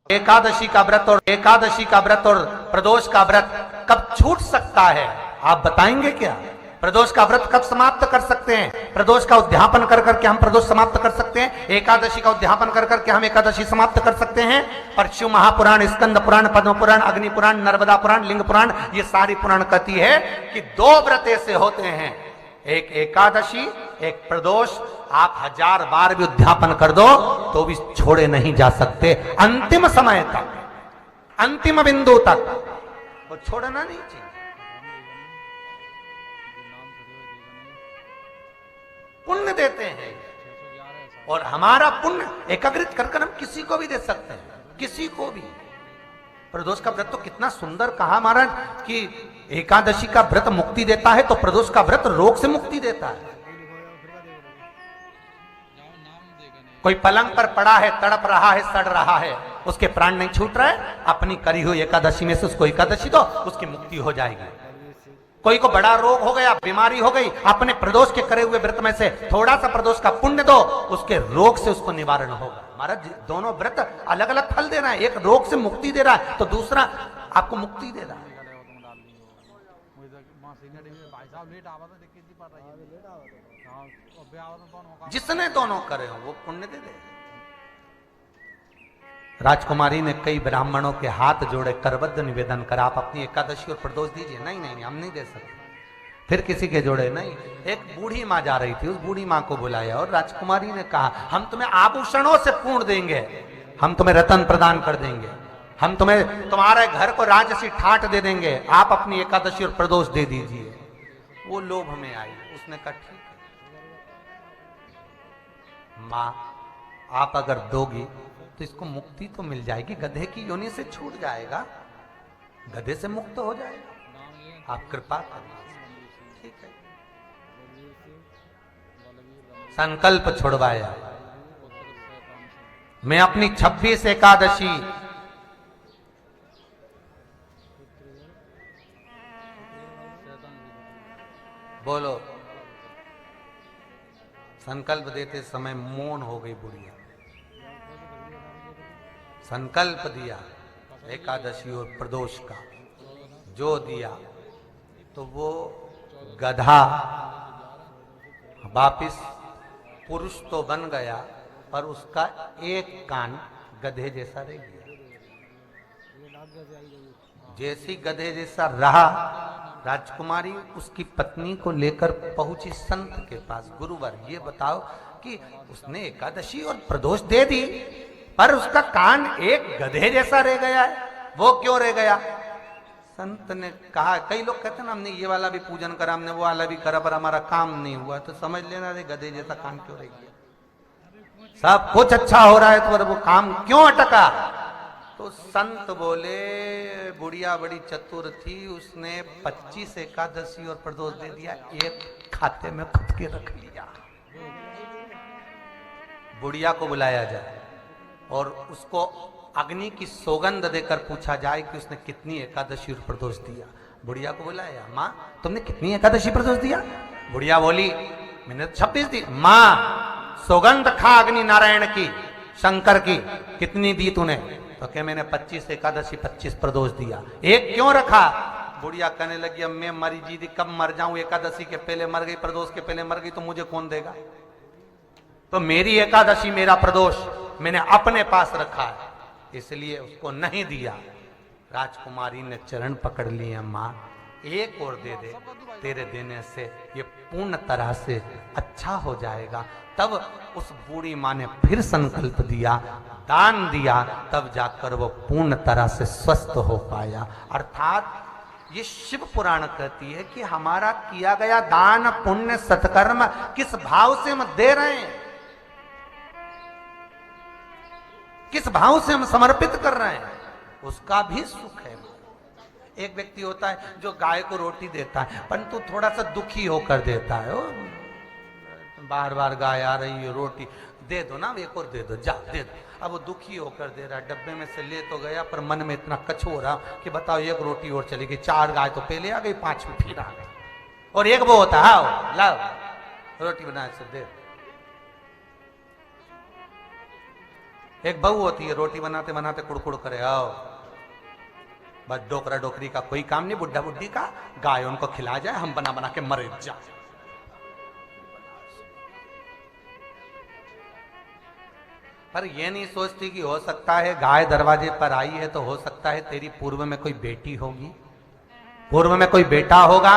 एकादशी का व्रत और प्रदोष का व्रत कब छूट सकता है, आप बताएंगे क्या? प्रदोष का व्रत कब समाप्त कर सकते हैं? प्रदोष का उद्यापन कर करके हम प्रदोष समाप्त कर सकते हैं, एकादशी का उद्यापन कर करके हम एकादशी समाप्त कर सकते हैं। पर शिव महापुराण, स्कंद पुराण, पद्म पुराण, अग्नि पुराण, नर्मदा पुराण, लिंग पुराण, ये सारी पुराण कहती है कि दो व्रत ऐसे होते हैं, एक एकादशी, एक प्रदोष। आप 1000 बार भी उद्यापन कर दो तो भी छोड़े नहीं जा सकते, अंतिम समय तक, अंतिम बिंदु तक वो छोड़ना नहीं चाहिए। पुण्य देते हैं और हमारा पुण्य एकाग्रित कर हम किसी को भी दे सकते हैं, किसी को भी। प्रदोष का व्रत तो कितना सुंदर कहा महाराज कि एकादशी का व्रत मुक्ति देता है, तो प्रदोष का व्रत रोग से मुक्ति देता है। कोई पलंग पर पड़ा है, तड़प रहा है, सड़ रहा है, उसके प्राण नहीं छूट रहा है, अपनी करी हुई एकादशी में से उसको एकादशी दो, उसकी मुक्ति हो जाएगी। कोई को बड़ा रोग हो गया, बीमारी हो गई, अपने प्रदोष के करे हुए व्रत में से थोड़ा सा प्रदोष का पुण्य दो, उसके रोग से उसको निवारण होगा। महाराज दोनों व्रत अलग अलग फल दे रहा है, एक रोग से मुक्ति दे रहा है तो दूसरा आपको मुक्ति दे रहा है। जिसने दोनों करे हो वो पुण्य दे दे। राजकुमारी ने कई ब्राह्मणों के हाथ जोड़े, करबद्ध निवेदन कर आप अपनी एकादशी और प्रदोष दीजिए। नहीं नहीं हम नहीं दे सकते। फिर किसी के जोड़े नहीं, एक बूढ़ी माँ जा रही थी, उस बूढ़ी माँ को बुलाया और राजकुमारी ने कहा हम तुम्हें आभूषणों से पूर्ण देंगे, हम तुम्हें रतन प्रदान कर देंगे, हम तुम्हें तुम्हारे घर को राजसी ठाट दे देंगे, आप अपनी एकादशी और प्रदोष दे दीजिए। वो लोभ में आई, उसने कहा ठीक है माँ, आप अगर दोगी तो इसको मुक्ति तो मिल जाएगी, गधे की योनि से छूट जाएगा, गधे से मुक्त हो जाएगा, आप कृपा करिए। ठीक है, संकल्प छुड़वाया, मैं अपनी 26 एकादशी बोलो, संकल्प देते समय मौन हो गई बुढ़िया। संकल्प दिया एकादशी और प्रदोष का, जो दिया तो वो गधा वापिस पुरुष तो बन गया पर उसका एक कान गधे जैसा रह गया। जैसी गधे जैसा रहा, राजकुमारी उसकी पत्नी को लेकर पहुंची संत के पास, गुरुवर ये बताओ कि उसने एकादशी और प्रदोष दे दी पर उसका कान एक गधे जैसा रह गया है, वो क्यों रह गया? संत ने कहा, कई लोग कहते हैं ना हमने ये वाला भी पूजन करा, हमने वो वाला भी करा पर हमारा काम नहीं हुआ, तो समझ लेना रे गधे जैसा कान क्यों रह गया? सब कुछ अच्छा हो रहा है तो वो काम क्यों अटका? तो संत बोले बुढ़िया बड़ी चतुर थी, उसने 25 एकादशी और प्रदोष दे दिया, एक खाते में खुद के रख लिया। बुढ़िया को बुलाया जाए और उसको अग्नि की सौगंध देकर पूछा जाए कि उसने कितनी एकादशी और प्रदोष दिया। बुढ़िया को बुलाया, माँ तुमने कितनी एकादशी प्रदोष दिया? बुढ़िया बोली मैंने 26 दी। माँ सौगंध खा अग्नि नारायण की, शंकर की, कितनी दी तूने? तो क्या मैंने 25 एकादशी 25 प्रदोष दिया। एक क्यों रखा? बुढ़िया कहने लगी अब मैं मरी जी दी, कब मर जाऊं, एकादशी के पहले मर गई, प्रदोष के पहले मर गई तो मुझे कौन देगा? तो मेरी एकादशी मेरा प्रदोष मैंने अपने पास रखा है, इसलिए उसको नहीं दिया। राजकुमारी ने चरण पकड़ लिए, माँ एक और दे दे, तेरे देने से ये पूर्ण तरह से अच्छा हो जाएगा। तब उस बूढ़ी माँ ने फिर संकल्प दिया, दान दिया, तब जाकर वो पूर्ण तरह से स्वस्थ हो पाया। अर्थात ये शिव पुराण कहती है कि हमारा किया गया दान पुण्य सत्कर्म किस भाव से हम दे रहे हैं, किस भाव से हम समर्पित कर रहे हैं, उसका भी सुख है। एक व्यक्ति होता है जो गाय को रोटी देता है परंतु थोड़ा सा दुखी होकर देता है, बार बार गाय आ रही है, रोटी दे दो ना, एक और दे दो, जा दे दो। अब वो दुखी होकर दे रहा है, डब्बे में से ले तो गया पर मन में इतना कछ हो रहा कि बताओ एक रोटी और चली गई, 4 गाय तो पहले आ गई, 5 में फिर आ गई, और एक वो होता है लाओ रोटी बना से दे। एक बहू होती है, रोटी बनाते बनाते कुड़कुड़ करे, आओ बस डोकरा डोकरी का कोई काम नहीं, बुढ़ा बुढ़ी का, गाय उनको खिला जाए, हम बना बना के मरे जाए। पर ये नहीं सोचती कि हो सकता है गाय दरवाजे पर आई है तो हो सकता है तेरी पूर्व में कोई बेटी होगी, पूर्व में कोई बेटा होगा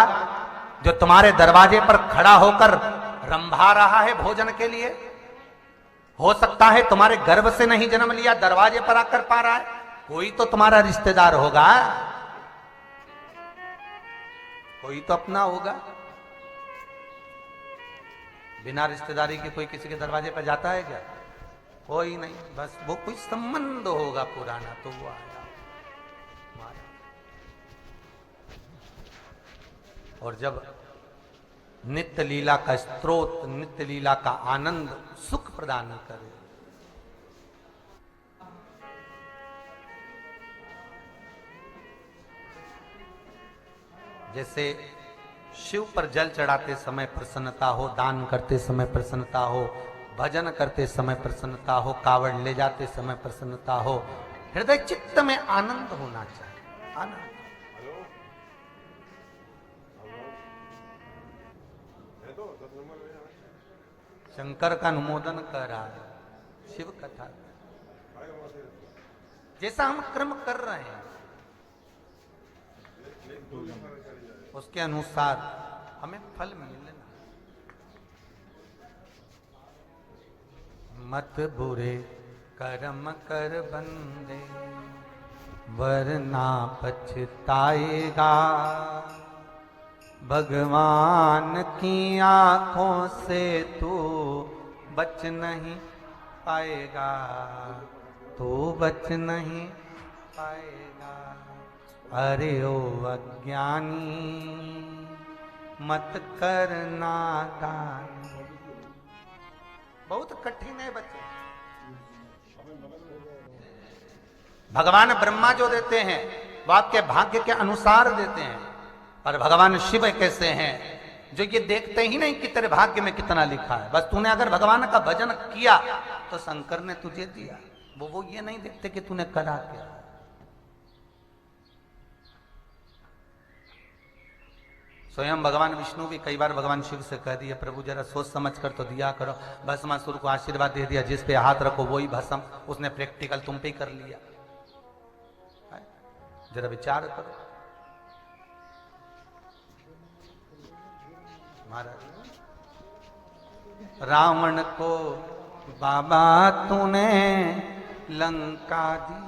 जो तुम्हारे दरवाजे पर खड़ा होकर रंभा रहा है भोजन के लिए। हो सकता है तुम्हारे गर्भ से नहीं जन्म लिया, दरवाजे पर आकर पा रहा है, कोई तो तुम्हारा रिश्तेदार होगा, कोई तो अपना होगा। बिना रिश्तेदारी के कोई किसी के दरवाजे पर जाता है क्या? कोई नहीं, बस वो कोई संबंध होगा पुराना, तो वो आया। और जब नित्य लीला का स्रोत, नित्य लीला का आनंद सुख प्रदान करे, जैसे शिव पर जल चढ़ाते समय प्रसन्नता हो, दान करते समय प्रसन्नता हो, भजन करते समय प्रसन्नता हो, कावड़ ले जाते समय प्रसन्नता हो, हृदय चित्त में आनंद होना चाहिए। आनंद शंकर का अनुमोदन कर रहा है, शिव कथा जैसा हम कर्म कर रहे हैं उसके अनुसार हमें फल मिलना। मत बुरे कर्म कर बंदे वरना पछताएगा, भगवान की आंखों से तू बच नहीं पाएगा, तू बच नहीं पाएगा। अरे ओ अज्ञानी मत करना दान। बहुत कठिन है बच्चे। भगवान ब्रह्मा जो देते हैं वो आपके भाग्य के अनुसार देते हैं, और भगवान शिव कैसे हैं जो ये देखते ही नहीं कि तेरे भाग्य में कितना लिखा है। बस तूने अगर भगवान का भजन किया तो शंकर ने तुझे दिया, वो ये नहीं देखते कि तूने करा क्या। स्वयं भगवान विष्णु भी कई बार भगवान शिव से कह दिया, प्रभु जरा सोच समझ कर तो दिया करो। भस्मासुर को आशीर्वाद दे दिया, जिस पे हाथ रखो वही भस्म, उसने प्रैक्टिकल तुम पे कर लिया। जरा विचार करो महाराज। रावण को बाबा तूने लंका दिया,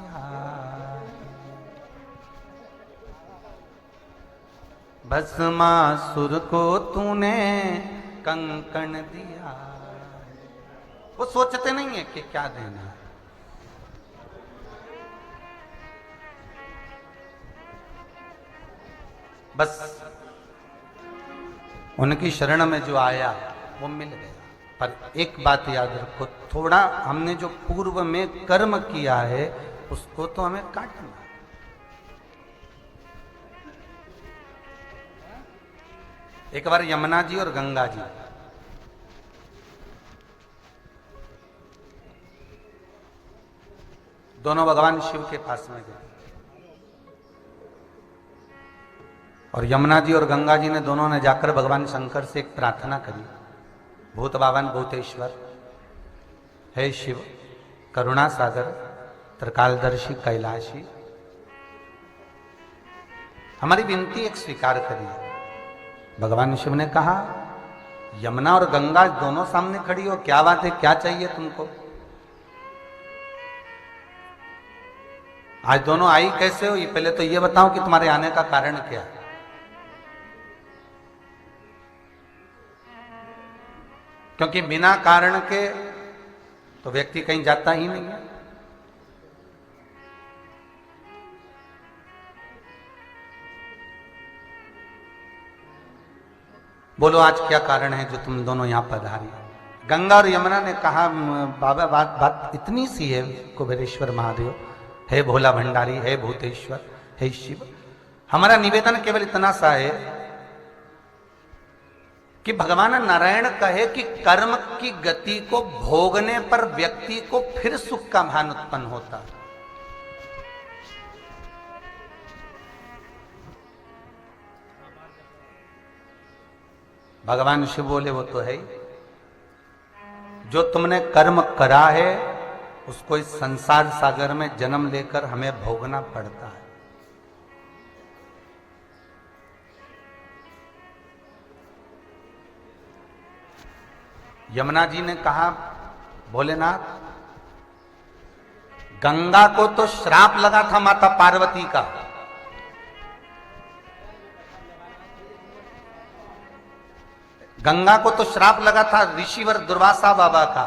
भस्मासुर को तूने कंकण दिया। वो सोचते नहीं है कि क्या देना है। बस उनकी शरण में जो आया वो मिल गया। पर एक बात याद रखो, थोड़ा हमने जो पूर्व में कर्म किया है उसको तो हमें काटना। एक बार यमुना जी और गंगा जी दोनों भगवान शिव के पास में गए, और यमुना जी और गंगा जी ने दोनों ने जाकर भगवान शंकर से एक प्रार्थना करी, भूत बावन भूतेश्वर, हे शिव करुणा सागर त्रिकालदर्शी कैलाशी, हमारी विनती एक स्वीकार करिए। भगवान शिव ने कहा, यमुना और गंगा दोनों सामने खड़ी हो, क्या बात है, क्या चाहिए तुमको? आज दोनों आई कैसे हो, ये पहले तो ये बताओ कि तुम्हारे आने का कारण क्या है। क्योंकि बिना कारण के तो व्यक्ति कहीं जाता ही नहीं है। बोलो आज क्या कारण है जो तुम दोनों यहां पधारी? गंगा और यमुना ने कहा, बाबा बात इतनी सी है कुबेरेश्वर महादेव, हे भोला भंडारी, हे भूतेश्वर, हे शिव, हमारा निवेदन केवल इतना सा है कि भगवान नारायण कहे कि कर्म की गति को भोगने पर व्यक्ति को फिर सुख का भान उत्पन्न होता है। भगवान शिव बोले वो तो है ही, जो तुमने कर्म करा है उसको इस संसार सागर में जन्म लेकर हमें भोगना पड़ता है। यमुना जी ने कहा, भोलेनाथ, गंगा को तो श्राप लगा था माता पार्वती का, गंगा को तो श्राप लगा था ऋषिवर दुर्वासा बाबा का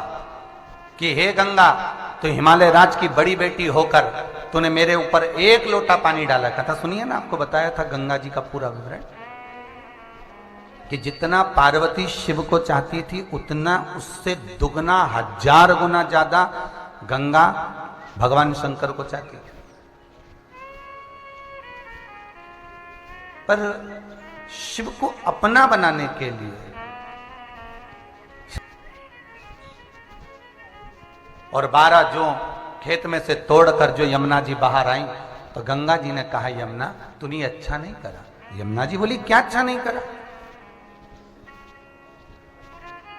कि हे गंगा, तो हिमालय राज की बड़ी बेटी होकर तूने मेरे ऊपर एक लोटा पानी डाला। कथा सुनिए ना, आपको बताया था गंगा जी का पूरा विवरण कि जितना पार्वती शिव को चाहती थी उतना उससे दुगना 1000 गुना ज्यादा गंगा भगवान शंकर को चाहती थी। पर शिव को अपना बनाने के लिए और 12 जो खेत में से तोड़कर जो यमुना जी बाहर आई, तो गंगा जी ने कहा, यमुना तूने अच्छा नहीं करा। यमुना जी बोली, क्या अच्छा नहीं करा?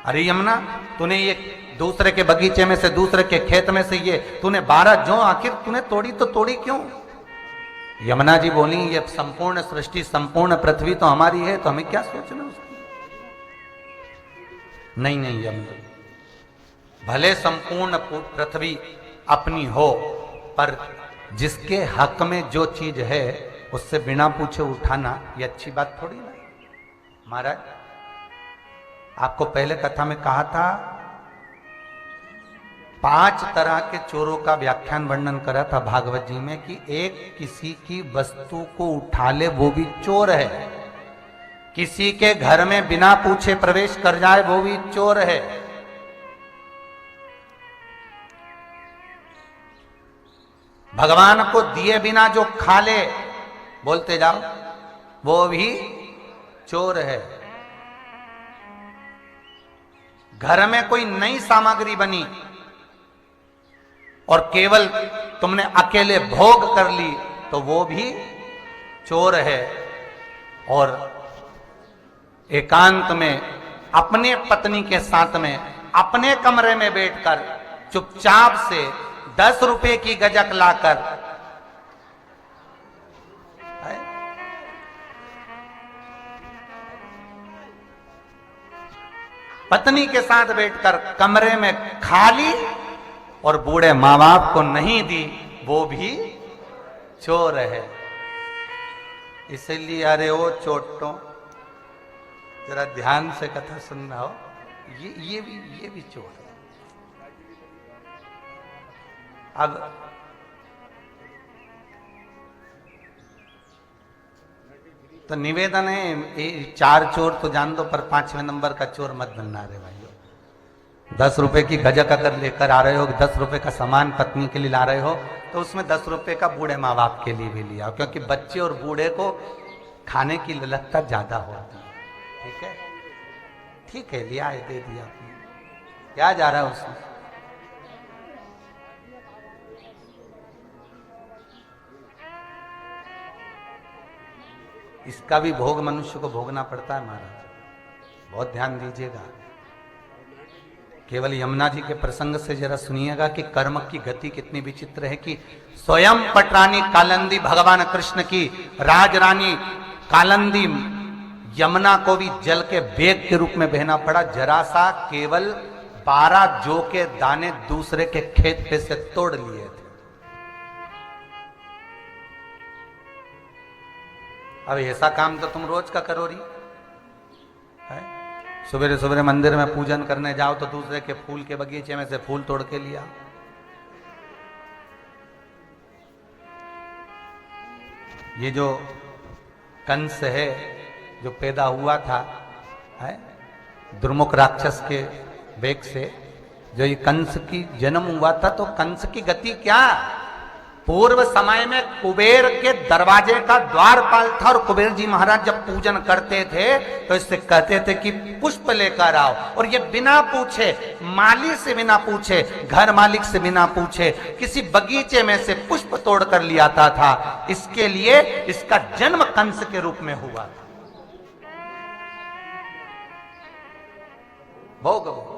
अरे यमुना, तूने ये दूसरे के बगीचे में से, दूसरे के खेत में से ये तूने 12 जो आखिर तूने तोड़ी, तो तोड़ी क्यों? यमुना जी बोली, ये संपूर्ण सृष्टि, संपूर्ण पृथ्वी तो हमारी है, तो हमें क्या सोचना उसकी? नहीं नहीं यमुना, भले संपूर्ण पृथ्वी अपनी हो, पर जिसके हक में जो चीज है उससे बिना पूछे उठाना ये अच्छी बात थोड़ी ना। महाराज, आपको पहले कथा में कहा था 5 तरह के चोरों का व्याख्यान वर्णन करा था भागवत जी में कि एक किसी की वस्तु को उठा ले वो भी चोर है, किसी के घर में बिना पूछे प्रवेश कर जाए वो भी चोर है, भगवान को दिए बिना जो खा ले, बोलते जाओ, वो भी चोर है। घर में कोई नई सामग्री बनी और केवल तुमने अकेले भोग कर ली तो वो भी चोर है। और एकांत में अपने पत्नी के साथ में अपने कमरे में बैठकर चुपचाप से 10 रुपए की गजक लाकर पत्नी के साथ बैठकर कमरे में खा ली और बूढ़े मां बाप को नहीं दी, वो भी चोर है। इसलिए अरे ओ चोटों, जरा ध्यान से कथा सुनना हो, ये भी चोर है। अब तो निवेदन है, 4 चोर तो जान दो, पर 5वें नंबर का चोर मत बनना रे भाइयों। 10 रुपए की गजक अगर लेकर आ रहे हो, 10 रुपए का सामान पत्नी के लिए ला रहे हो, तो उसमें 10 रुपए का बूढ़े माँ बाप के लिए भी लिया, क्योंकि बच्चे और बूढ़े को खाने की ललकता ज्यादा होती है। ठीक है, ठीक है, लिया है, दे दिया, क्या जा रहा है उसमें। इसका भी भोग मनुष्य को भोगना पड़ता है महाराज, बहुत ध्यान दीजिएगा। केवल यमुना जी के प्रसंग से जरा सुनिएगा कि कर्म की गति कितनी विचित्र है कि स्वयं पटरानी कालंदी भगवान कृष्ण की राजरानी कालंदी यमुना को भी जल के वेग के रूप में बहना पड़ा। जरा सा केवल 12 जौ के दाने दूसरे के खेत पे से तोड़ लिए थे। अब ऐसा काम तो तुम रोज का करो रही है। सवेरे सवेरे मंदिर में पूजन करने जाओ तो दूसरे के फूल के बगीचे में से फूल तोड़ के लिया। ये जो कंस है जो पैदा हुआ था है दुर्मुख राक्षस के वेग से, जो ये कंस की जन्म हुआ था, तो कंस की गति क्या, पूर्व समय में कुबेर के दरवाजे का द्वारपाल था और कुबेर जी महाराज जब पूजन करते थे तो इससे कहते थे कि पुष्प लेकर आओ, और ये बिना पूछे, माली से बिना पूछे, घर मालिक से बिना पूछे, किसी बगीचे में से पुष्प तोड़ कर ले आता था। इसके लिए इसका जन्म कंस के रूप में हुआ था। भोग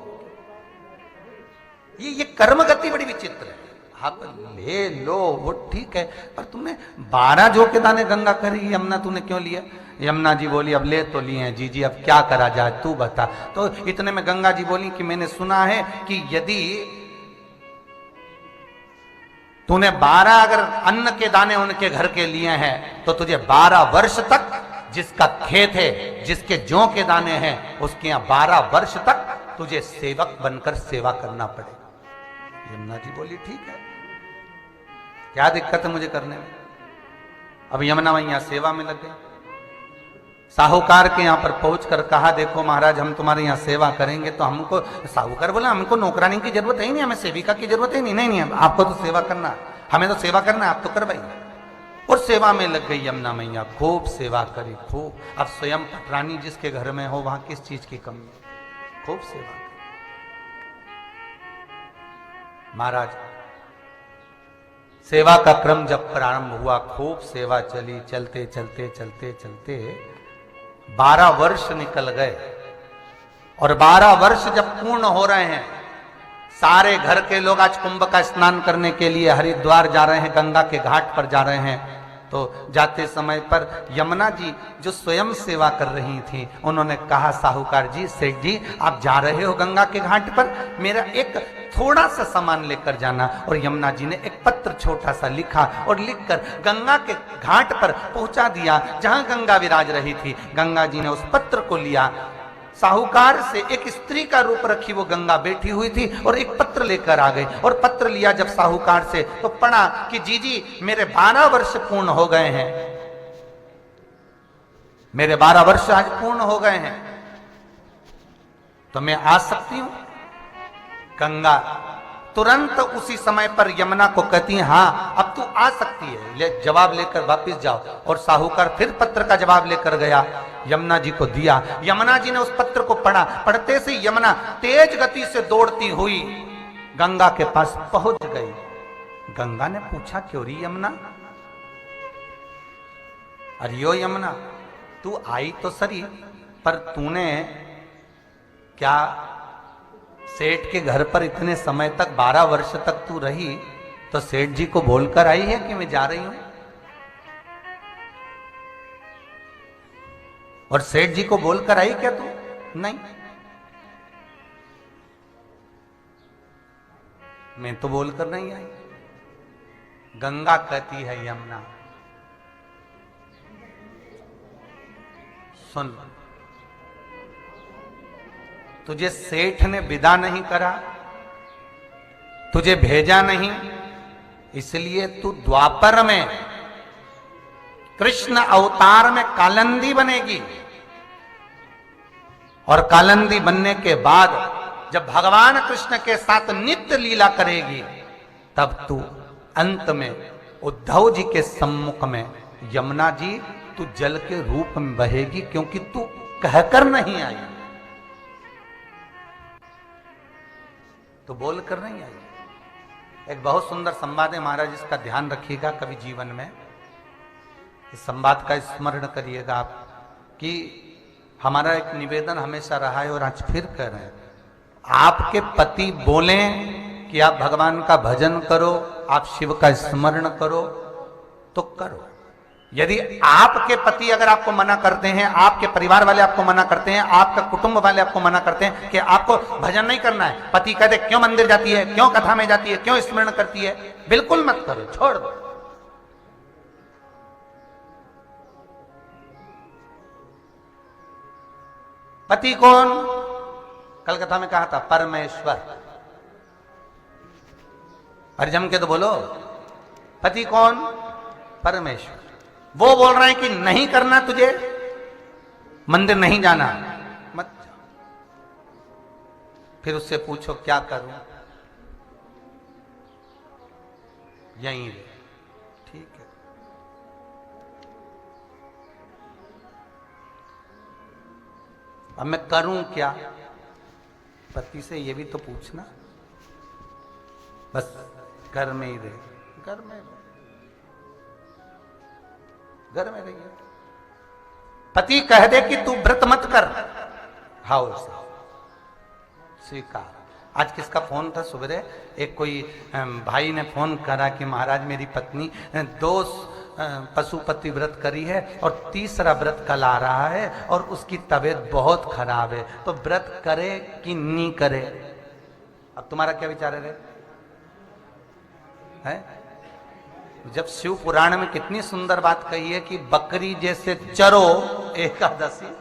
ये कर्म गति बड़ी विचित्र है। आप ले लो वो ठीक है, पर तुमने 12 जौ के दाने गंगा करी, यमुना तूने क्यों लिया? यमुना जी बोली अब ले तो लिए हैं जी, अब क्या करा जाए तू बता। तो इतने में गंगा जी बोली कि मैंने सुना है कि यदि तूने 12 अगर अन्न के दाने उनके घर के लिए हैं तो तुझे 12 वर्ष तक, जिसका खेत है, जिसके जौ के दाने हैं, उसके यहां 12 वर्ष तक तुझे सेवक बनकर सेवा करना पड़ेगा। यमुना जी बोली ठीक है, क्या दिक्कत है मुझे करने में। अब यमुना मैया सेवा में लग गई। साहूकार के यहां पर पहुंचकर कहा देखो महाराज हम तुम्हारे यहां सेवा करेंगे, तो हमको, साहूकार बोला हमको नौकरानी की जरूरत है ही नहीं, हमें सेविका की जरूरत है नहीं। नहीं आपको तो सेवा करना, हमें तो सेवा करना है, आप तो करवाइए। और सेवा में लग गई यमुना मैया, खूब सेवा करी, खूब। अब स्वयं पटरानी जिसके घर में हो वहां किस चीज की कमी है, खूब सेवा करी। महाराज सेवा का क्रम जब प्रारंभ हुआ, खूब सेवा चली, चलते चलते चलते चलते 12 वर्ष निकल गए। और 12 वर्ष जब पूर्ण हो रहे हैं, सारे घर के लोग आज कुंभ का स्नान करने के लिए हरिद्वार जा रहे हैं, गंगा के घाट पर जा रहे हैं। तो जाते समय पर यमुना जी जो स्वयं सेवा कर रही थी, उन्होंने कहा साहूकार जी, सेठ जी आप जा रहे हो गंगा के घाट पर, मेरा एक थोड़ा सा सामान लेकर जाना। और यमुना जी ने एक पत्र छोटा सा लिखा और लिखकर गंगा के घाट पर पहुंचा दिया जहां गंगा विराज रही थी। गंगा जी ने उस पत्र को लिया, साहूकार से एक स्त्री का रूप रखी वो गंगा बैठी हुई थी और एक पत्र लेकर आ गई। और पत्र लिया जब साहूकार से तो पढ़ा कि जी मेरे 12 वर्ष पूर्ण हो गए हैं, मेरे 12 वर्ष आज पूर्ण हो गए हैं, तो मैं आ सकती हूं। गंगा तुरंत उसी समय पर यमुना को कहती है हाँ अब तू आ सकती है, जवाब लेकर वापस जाओ। और साहूकार फिर पत्र का जवाब लेकर गया, यमुना जी को दिया। यमुना जी ने उस पत्र को पढ़ा, पढ़ते से यमुना तेज गति से दौड़ती हुई गंगा के पास पहुंच गई। गंगा ने पूछा क्यों री यमुना, अरियो यमुना तू आई तो सही, पर तूने क्या सेठ के घर पर इतने समय तक 12 वर्ष तक तू रही, तो सेठ जी को बोलकर आई है कि मैं जा रही हूं? और सेठ जी को बोलकर आई क्या तू? नहीं, मैं तो बोलकर नहीं आई। गंगा कहती है यमुना सुन, तुझे सेठ ने विदा नहीं करा, तुझे भेजा नहीं, इसलिए तू द्वापर में कृष्ण अवतार में कालंदी बनेगी। और कालंदी बनने के बाद जब भगवान कृष्ण के साथ नित्य लीला करेगी, तब तू अंत में उद्धव जी के सम्मुख में यमुना जी तू जल के रूप में बहेगी, क्योंकि तू कहकर नहीं आई, तो बोलकर नहीं आई। एक बहुत सुंदर संवाद है महाराज, इसका ध्यान रखिएगा कभी जीवन में, इस संवाद का स्मरण करिएगा आप, कि हमारा एक निवेदन हमेशा रहा है और आज फिर कह रहे हैं, आपके पति बोलें कि आप भगवान का भजन करो, आप शिव का स्मरण करो, तो करो। यदि आपके पति अगर आपको मना करते हैं, आपके परिवार वाले आपको मना करते हैं, आपका कुटुंब वाले आपको मना करते हैं कि आपको भजन नहीं करना है, पति कहते क्यों मंदिर जाती है, क्यों कथा में जाती है, क्यों स्मरण करती है, बिल्कुल मत करो, छोड़ दो। पति कौन? कल कथा में कहा था परमेश्वर। अरे जम के तो बोलो, पति कौन? परमेश्वर। वो बोल रहे हैं कि नहीं करना तुझे, मंदिर नहीं जाना, मत जा। फिर उससे पूछो क्या करूं, यहीं ठीक है। अब मैं करूं क्या? पति से ये भी तो पूछना। बस घर में ही रहे, घर में रहिए। पति कह दे कि तू व्रत मत कर, हाउ स्वीकार। आज किसका फोन था सुबह? एक कोई भाई ने फोन करा कि महाराज मेरी पत्नी 2 पशुपति व्रत करी है और तीसरा व्रत कल आ रहा है और उसकी तबीयत बहुत खराब है, तो व्रत करे कि नहीं करे? अब तुम्हारा क्या विचार है? जब शिव पुराण में कितनी सुंदर बात कही है कि बकरी जैसे चरो एकादशी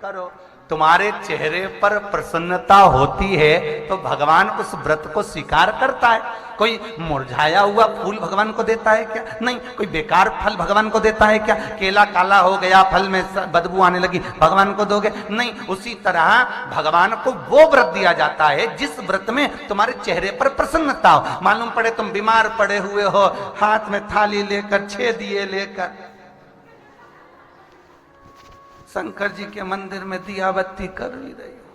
करो। तुम्हारे चेहरे पर प्रसन्नता होती है तो भगवान उस व्रत को स्वीकार करता है। कोई मुरझाया हुआ फूल भगवान को देता है क्या? नहीं। कोई बेकार फल भगवान को देता है क्या? केला काला हो गया, फल में बदबू आने लगी, भगवान को दोगे? नहीं। उसी तरह भगवान को वो व्रत दिया जाता है जिस व्रत में तुम्हारे चेहरे पर प्रसन्नता हो। मालूम पड़े तुम बीमार पड़े हुए हो, हाथ में थाली लेकर, 6 दिए लेकर शंकर जी के मंदिर में दिया बत्ती कर ही रही हो,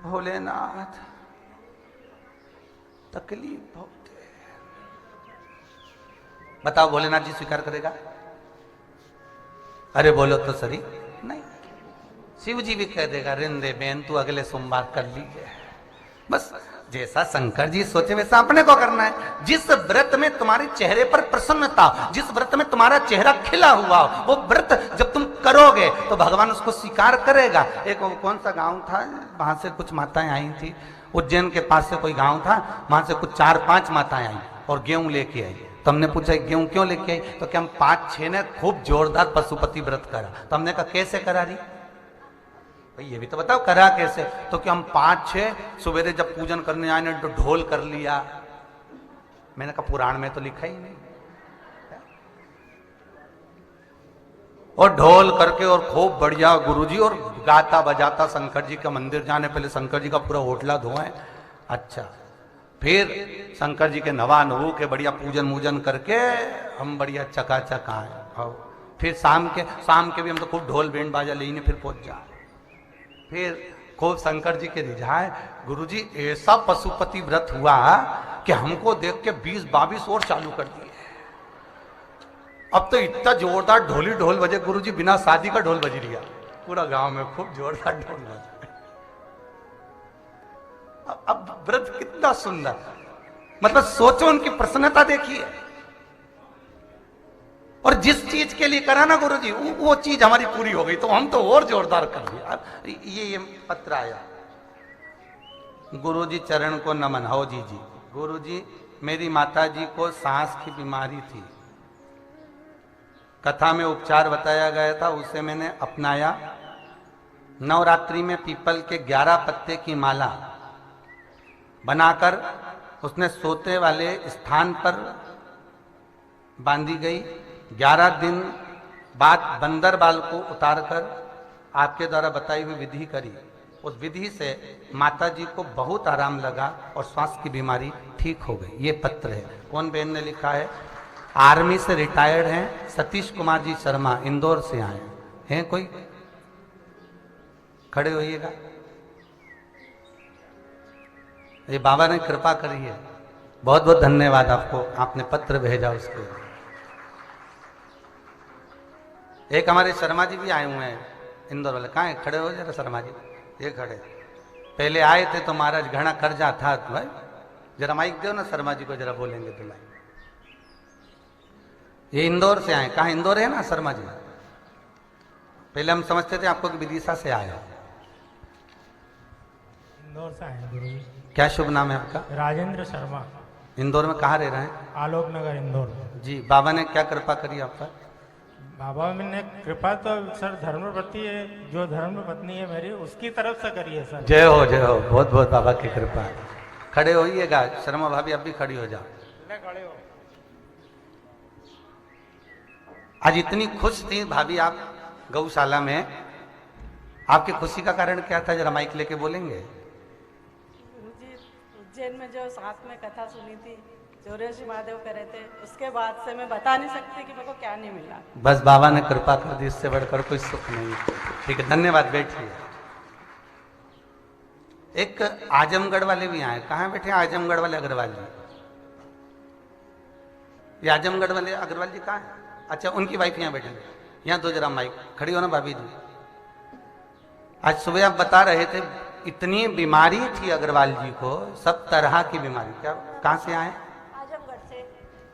भोलेनाथ तकलीफ बहुत है। बताओ भोलेनाथ जी स्वीकार करेगा? अरे बोलो तो सही। नहीं। शिव जी भी कह देगा रिंदे बेन तू अगले सोमवार कर लीजिए। बस जैसा शंकर जी सोचे वैसा अपने को करना है। जिस व्रत में तुम्हारे चेहरे पर प्रसन्नता, जिस व्रत में तुम्हारा चेहरा खिला हुआ हो, वो व्रत जब तुम करोगे तो भगवान उसको स्वीकार करेगा। एक कौन सा गांव था, वहां से कुछ माताएं आई थी, उज्जैन के पास से कोई गांव था, वहां से कुछ 4-5 माताएं आई और गेहूं लेके आई। तो हमने पूछा गेहूं क्यों लेके आई? तो क्या हम 5-6 ने खूब जोरदार पशुपति व्रत करा। तो हमने कहा कैसे करा रही भाई, ये भी तो बताओ करा कैसे? तो क्या हम 5-6 सवेरे जब पूजन करने आए ना तो ढोल कर लिया। मैंने कहा पुराण में तो लिखा ही नहीं। और ढोल करके और खूब बढ़िया गुरुजी और गाता बजाता शंकर जी का मंदिर जाने पहले शंकर जी का पूरा होटला धोएं। अच्छा, फिर शंकर जी के नवा नवू के बढ़िया पूजन मूजन करके हम बढ़िया चकाचक आए। फिर शाम के भी हम तो खूब ढोल बैंड बाजा लेने फिर पहुंच जाए। फिर खूब शंकर जी के रिझाए। गुरुजी ऐसा पशुपति व्रत हुआ कि हमको देख के 20-22 और चालू कर दिए। अब तो इतना जोरदार ढोल बजे गुरुजी, बिना शादी का ढोल बज लिया पूरा गांव में, खूब जोरदार ढोल बज। अब व्रत कितना सुंदर, मतलब सोचो उनकी प्रसन्नता देखिए। और जिस चीज के लिए करा ना गुरुजी, वो चीज हमारी पूरी हो गई तो हम तो और जोरदार कर दिया। ये पत्र आया, गुरुजी चरण को नमन। हो जी। गुरुजी मेरी माता जी को सांस की बीमारी थी, कथा में उपचार बताया गया था, उसे मैंने अपनाया। नवरात्रि में पीपल के 11 पत्ते की माला बनाकर उसने सोते वाले स्थान पर बांधी गई। 11 दिन बाद बंदर बाल को उतारकर आपके द्वारा बताई हुई विधि करी। उस विधि से माता जी को बहुत आराम लगा और श्वास की बीमारी ठीक हो गई। ये पत्र है। कौन बहन ने लिखा है? आर्मी से रिटायर्ड हैं सतीश कुमार जी शर्मा, इंदौर से आए हैं। कोई खड़े होइएगा। ये बाबा ने कृपा करी है, बहुत बहुत धन्यवाद आपको, आपने पत्र भेजा उसके। एक हमारे शर्मा जी भी आए हुए हैं इंदौर वाले। कहाँ है? खड़े हो जरा शर्मा जी, ये खड़े। पहले आए थे तो महाराज घना कर्जा था भाई, जरा माइक दो ना शर्मा जी को, जरा बोलेंगे तो लाइक। ये इंदौर से आए। कहाँ इंदौर है ना शर्मा जी? पहले हम समझते थे आपको कि विदिशा से आए। इंदौर से आए गुरुजी। क्या शुभ नाम है आपका? राजेंद्र शर्मा। इंदौर में कहाँ रह रहे हैं? आलोक नगर इंदौर जी। बाबा ने क्या कृपा करी आप पर? बाबा ने कृपा तो सर धर्मपत्नी है, जो धर्म पत्नी है मेरी उसकी तरफ से करी है सर। जय हो जय हो, बहुत बहुत बाबा की कृपा। खड़े होइएगा शर्मा भाभी, अब भी खड़ी हो जाओ। खड़े हो। आज इतनी खुश थी भाभी आप गौशाला में, आपकी खुशी का कारण क्या था? जरा माइक लेके बोलेंगे। गुरुजी उज्जैन में जो साथ में कथा सुनी थी, जोरेश्वर महादेव करे थे, उसके बाद से मैं बता नहीं सकती कि मेरे को क्या नहीं मिला। बस बाबा ने कृपा कर दी, इससे बढ़कर कोई सुख नहीं है। ठीक है, धन्यवाद, बैठिए। एक आजमगढ़ वाले भी आए, कहाँ बैठे आजमगढ़ वाले अग्रवाल जी? ये आजमगढ़ वाले अग्रवाल जी कहाँ है? अच्छा, उनकी वाइफ यहाँ बैठे, यहाँ दो जरा माइक खड़ी हो ना भाभी जी। आज सुबह आप बता रहे थे इतनी बीमारी थी अग्रवाल जी को, सब तरह की बीमारी। क्या, कहाँ से आए? आजमगढ़ से।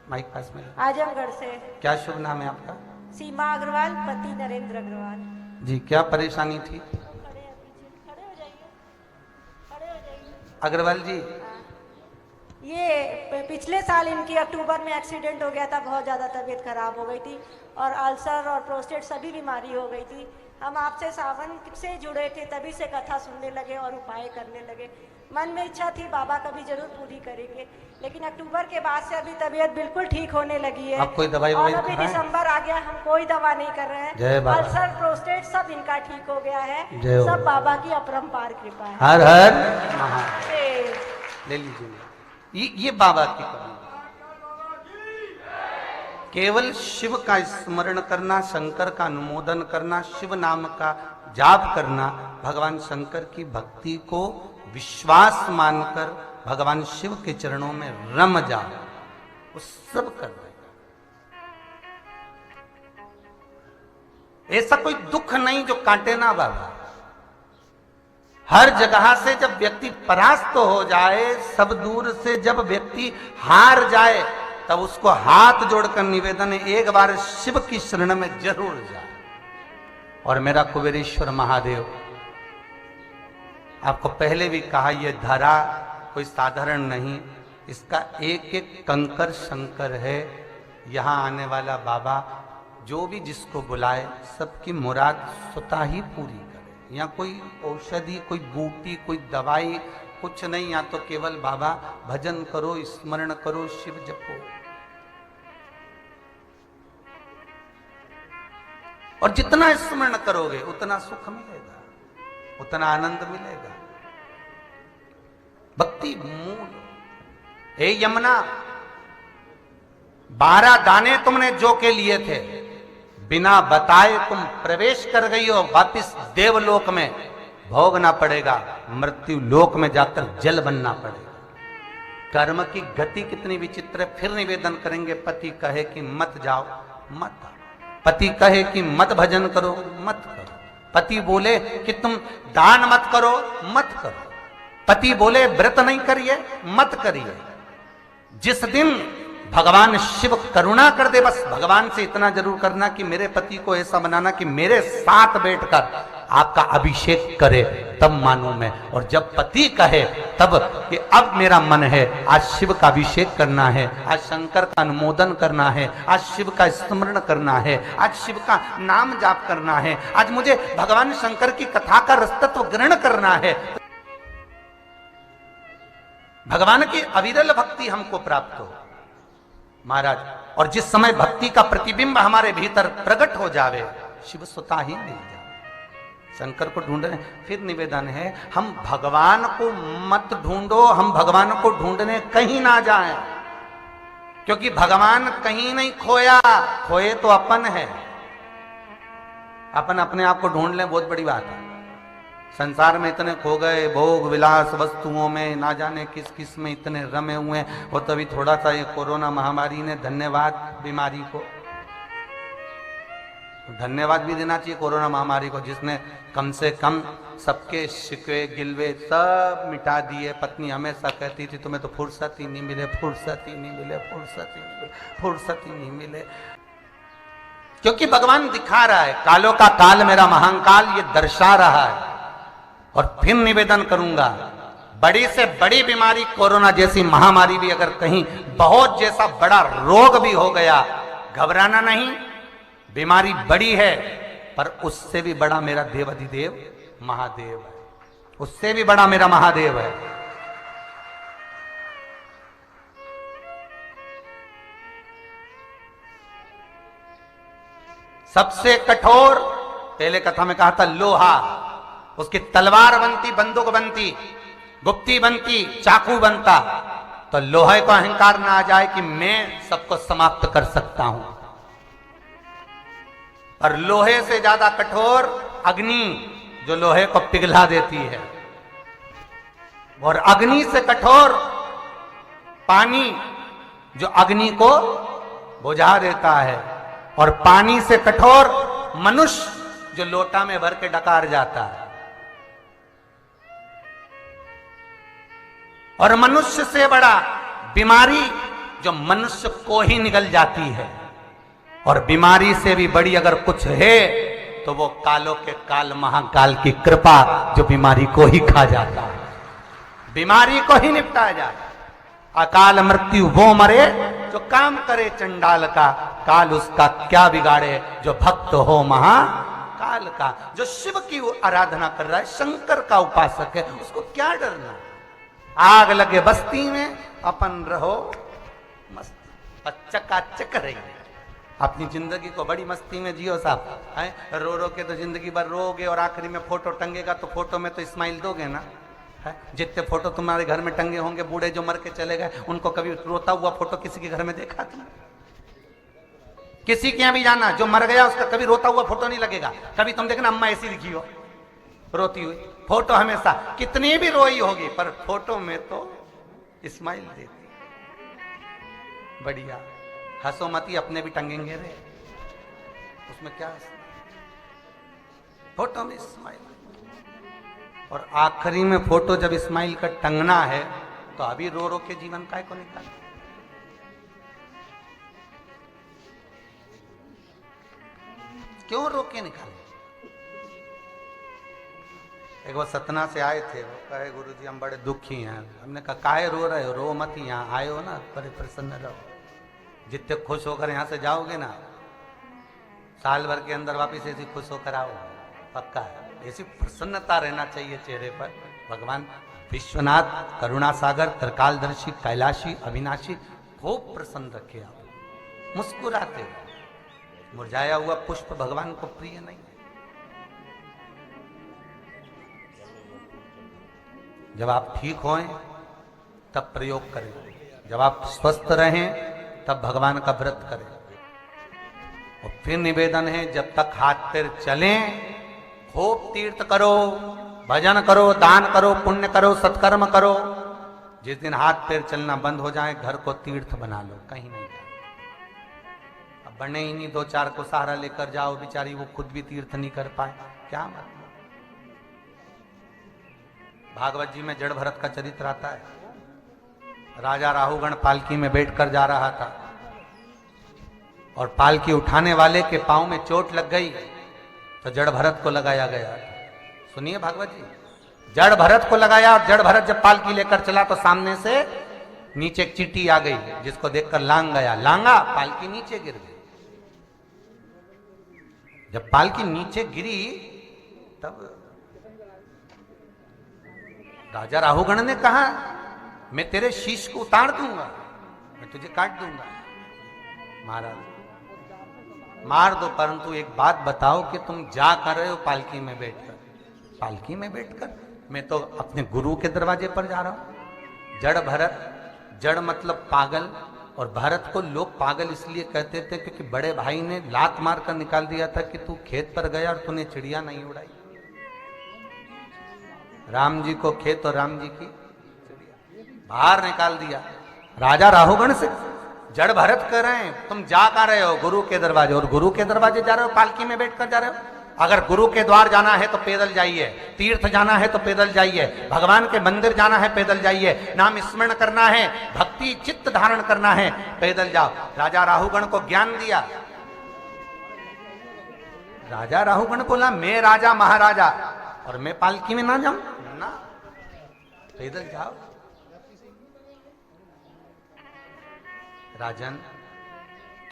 माइक पास में। आजमगढ़ से। क्या शुभ नाम है आपका? सीमा अग्रवाल, पति नरेंद्र अग्रवाल। जी, क्या परेशानी थी? खड़े हैं पीछे, खड़े हो जाइए, खड़े हो जाइए। अग्रवाल जी, ये पिछले साल इनकी अक्टूबर में एक्सीडेंट हो गया था, बहुत ज़्यादा तबीयत खराब हो गई थी और अल्सर और प्रोस्टेट सभी बीमारी हो गई थी। हम आपसे सावन से जुड़े थे, तभी से कथा सुनने लगे और उपाय करने लगे। मन में इच्छा थी बाबा कभी जरूर पूरी करेंगे, लेकिन अक्टूबर के बाद से अभी तबीयत बिल्कुल ठीक होने लगी है। आप कोई दवाई और ववाई अभी खाएं? दिसंबर आ गया, हम कोई दवा नहीं कर रहे जय हैं। बाबा। अल्सर प्रोस्टेट सब इनका ठीक हो गया है, जय हो। सब बाबा की अपरंपार कृपा है। हर हर महादेव। ए, ले लीजिए, ये बाबा की करुणा। केवल शिव का स्मरण करना, शंकर का अनुमोदन करना, शिव नाम का जाप करना, भगवान शंकर की भक्ति को विश्वास मानकर भगवान शिव के चरणों में रम जाओ, वो सब कर देगा। ऐसा कोई दुख नहीं जो काटे ना बाबा। हर जगह से जब व्यक्ति परास्त हो जाए, सब दूर से जब व्यक्ति हार जाए, तब उसको हाथ जोड़कर निवेदन है, एक बार शिव की शरण में जरूर जाए। और मेरा कुबेरेश्वर महादेव, आपको पहले भी कहा, यह धरा कोई साधारण नहीं, इसका एक एक कंकर शंकर है। यहां आने वाला बाबा जो भी जिसको बुलाए, सबकी मुराद स्वतः ही पूरी करे। यहाँ कोई औषधि, कोई बूटी, कोई दवाई कुछ नहीं। यहाँ तो केवल बाबा भजन करो, स्मरण करो, शिव जपो। और जितना स्मरण करोगे उतना सुख मिलेगा, उतना आनंद मिलेगा। भक्ति मूल। हे यमुना, 12 दाने तुमने जो के लिए थे, बिना बताए तुम प्रवेश कर गई हो। वापिस देवलोक में भोगना पड़ेगा, मृत्यु लोक में जाकर जल बनना पड़ेगा। कर्म की गति कितनी विचित्र है। फिर निवेदन करेंगे, पति कहे कि मत जाओ, मत। पति कहे कि मत भजन करो, मत करो। पति बोले कि तुम दान मत करो, मत करो। पति बोले व्रत नहीं करिए, मत करिए। जिस दिन भगवान शिव करुणा कर दे, बस भगवान से इतना जरूर करना कि मेरे पति को ऐसा बनाना कि मेरे साथ बैठकर आपका अभिषेक करे, तब मानूं मैं। और जब पति कहे तब कि अब मेरा मन है, आज शिव का अभिषेक करना है, आज शंकर का अनुमोदन करना है, आज शिव का स्मरण करना है, आज शिव का नाम जाप करना है, आज मुझे भगवान शंकर की कथा का रसतत्व ग्रहण करना है। भगवान की अविरल भक्ति हमको प्राप्त हो महाराज। और जिस समय भक्ति का प्रतिबिंब हमारे भीतर प्रकट हो जावे, शिव स्वतः ही मिल जाए। शंकर को ढूंढ रहे। फिर निवेदन है, हम भगवान को मत ढूंढो, हम भगवान को ढूंढने कहीं ना जाएं, क्योंकि भगवान कहीं नहीं खोया, खोए तो अपन है। अपन अपने आप को ढूंढ लें, बहुत बड़ी बात है। संसार में इतने खो गए, भोग विलास वस्तुओं में, ना जाने किस किस में इतने रमे हुए हैं। और तभी थोड़ा सा ये कोरोना महामारी ने, धन्यवाद बीमारी को, धन्यवाद भी देना चाहिए कोरोना महामारी को, जिसने कम से कम सबके शिकवे गिलवे सब मिटा दिए। पत्नी हमेशा कहती थी तुम्हें तो फुर्सत ही नहीं मिले, फुर्सत ही नहीं मिले, फुर्सत ही नहीं मिले, फुर्सत ही नहीं मिले। क्योंकि भगवान दिखा रहा है, कालों का काल मेरा महाकाल ये दर्शा रहा है। और फिर निवेदन करूंगा, बड़ी से बड़ी बीमारी कोरोना जैसी महामारी भी अगर कहीं बहुत जैसा बड़ा रोग भी हो गया, घबराना नहीं। बीमारी बड़ी है, पर उससे भी बड़ा मेरा देवाधिदेव महादेव है, उससे भी बड़ा मेरा महादेव है। सबसे कठोर, पहले कथा में कहा था, लोहा, उसकी तलवार बनती, बंदूक बनती, गुप्ती बनती, चाकू बनता, तो लोहे को अहंकार ना आ जाए कि मैं सबको समाप्त कर सकता हूं। और लोहे से ज्यादा कठोर अग्नि जो लोहे को पिघला देती है, और अग्नि से कठोर पानी जो अग्नि को बुझा देता है, और पानी से कठोर मनुष्य जो लोटा में भर के डकार जाता है, और मनुष्य से बड़ा बीमारी जो मनुष्य को ही निगल जाती है, और बीमारी से भी बड़ी अगर कुछ है तो वो कालों के काल महाकाल की कृपा जो बीमारी को ही खा जाता है, बीमारी को ही निपटा जाए। अकाल मृत्यु वो मरे जो काम करे चंडाल का, काल उसका क्या बिगाड़े जो भक्त हो महाकाल का। जो शिव की आराधना कर रहा है, शंकर का उपासक है, उसको क्या डरना। आग लगे बस्ती में अपन रहो मस्त, चकाचक रही, अपनी जिंदगी को बड़ी मस्ती में जियो साहब। है रो रो के तो जिंदगी भर रोगे, और आखिरी में फोटो टंगेगा तो फोटो में तो स्माइल दोगे ना। है जितने फोटो तुम्हारे घर में टंगे होंगे, बूढ़े जो मर के चले गए, उनको कभी रोता हुआ फोटो किसी के घर में देखा तुम? किसी के यहां भी जाना, जो मर गया उसका कभी रोता हुआ फोटो नहीं लगेगा। कभी तुम देखना अम्मा ऐसी दिखी हो रोती हुई, फोटो हमेशा कितनी भी रोई होगी पर फोटो में तो स्माइल देती। बढ़िया, हंसो मती, अपने भी टंगेंगे रे, उसमें क्या फोटो में स्माइल। और आखिरी में फोटो जब स्माइल का टंगना है तो अभी रो रो के जीवन काय को निकाल। क्यों रो के निकाले? एक बार सतना से आए थे, वो कहे गुरुजी हम बड़े दुखी हैं। हमने कहा काहे रो रहे हो? रो मत, यहाँ आए हो ना, बड़े प्रसन्न रहो। जितने खुश होकर यहाँ से जाओगे ना, साल भर के अंदर वापिस ऐसी खुश होकर आओ, पक्का है। ऐसी प्रसन्नता रहना चाहिए चेहरे पर। भगवान विश्वनाथ, करुणा सागर, त्रिकालदर्शी, कैलाशी, अविनाशी खूब प्रसन्न रखे आप, मुस्कुराते। मुरझाया हुआ पुष्प भगवान को प्रिय नहीं है। जब आप ठीक होएं तब प्रयोग करें, जब आप स्वस्थ रहें तब भगवान का व्रत करें। और फिर निवेदन है, जब तक हाथ पैर चलें खूब तीर्थ करो, भजन करो, दान करो, पुण्य करो, सत्कर्म करो। जिस दिन हाथ पैर चलना बंद हो जाए, घर को तीर्थ बना लो, कहीं नहीं जाओ। अब बने ही नहीं, दो चार को सहारा लेकर जाओ, बेचारी वो खुद भी तीर्थ नहीं कर पाए, क्या मतलब। भागवत जी में जड़ भरत का चरित्र आता है। राजा राहुगण पालकी में बैठकर जा रहा था, और पालकी उठाने वाले के पांव में चोट लग गई तो जड़ भरत को लगाया गया। सुनिए भागवत जी, जड़ भरत को लगाया, और जड़ भरत जब पालकी लेकर चला तो सामने से नीचे एक चींटी आ गई, जिसको देखकर लांग गया, लांगा, पालकी नीचे गिर गई। जब पालकी नीचे गिरी तब राजा राहुगण ने कहा मैं तेरे शीश को उतार दूंगा, मैं तुझे काट दूंगा। महाराज मार दो, परंतु एक बात बताओ कि तुम जा कर रहे हो पालकी में बैठकर? पालकी में बैठकर? मैं तो अपने गुरु के दरवाजे पर जा रहा हूं। जड़ भरत, जड़ मतलब पागल, और भरत को लोग पागल इसलिए कहते थे क्योंकि बड़े भाई ने लात मार कर निकाल दिया था कि तू खेत पर गया और तूने चिड़िया नहीं उड़ाई। राम जी को खेत और राम जी की बाहर निकाल दिया। राजा राहुगण से जड़ भरत कह रहे हैं तुम जा कर रहे हो गुरु के दरवाजे, और गुरु के दरवाजे जा रहे हो, पालकी में बैठकर जा रहे हो। अगर गुरु के द्वार जाना है तो पैदल जाइए, तीर्थ जाना है तो पैदल जाइए, भगवान के मंदिर जाना है पैदल जाइए, नाम स्मरण करना है, भक्ति चित्त धारण करना है, पैदल जाओ। राजा राहुगण को ज्ञान दिया। राजा राहुगण बोला मैं राजा महाराजा और मैं पालकी में ना जाऊं ना, पैदल जाओ। राजन,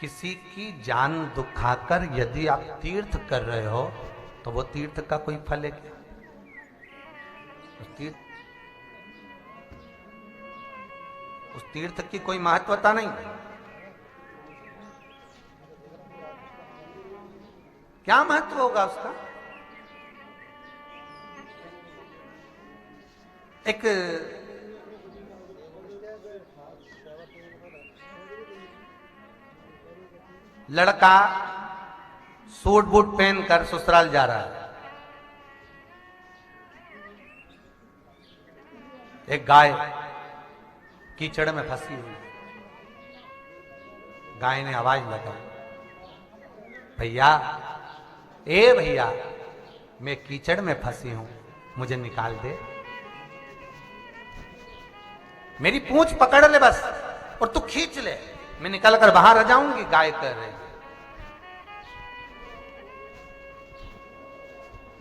किसी की जान दुखाकर यदि आप तीर्थ कर रहे हो तो वो तीर्थ का कोई फल है क्या? उस तीर्थ की कोई महत्वता नहीं। क्या महत्व होगा उसका? एक लड़का सूट बूट पहनकर ससुराल जा रहा है। एक गाय कीचड़ में फंसी हुई। गाय ने आवाज लगाई, भैया, ए भैया, मैं कीचड़ में फंसी हूं, मुझे निकाल दे। मेरी पूंछ पकड़ ले बस और तू खींच ले, मैं निकल कर बाहर आ जाऊंगी। गाय कर रही।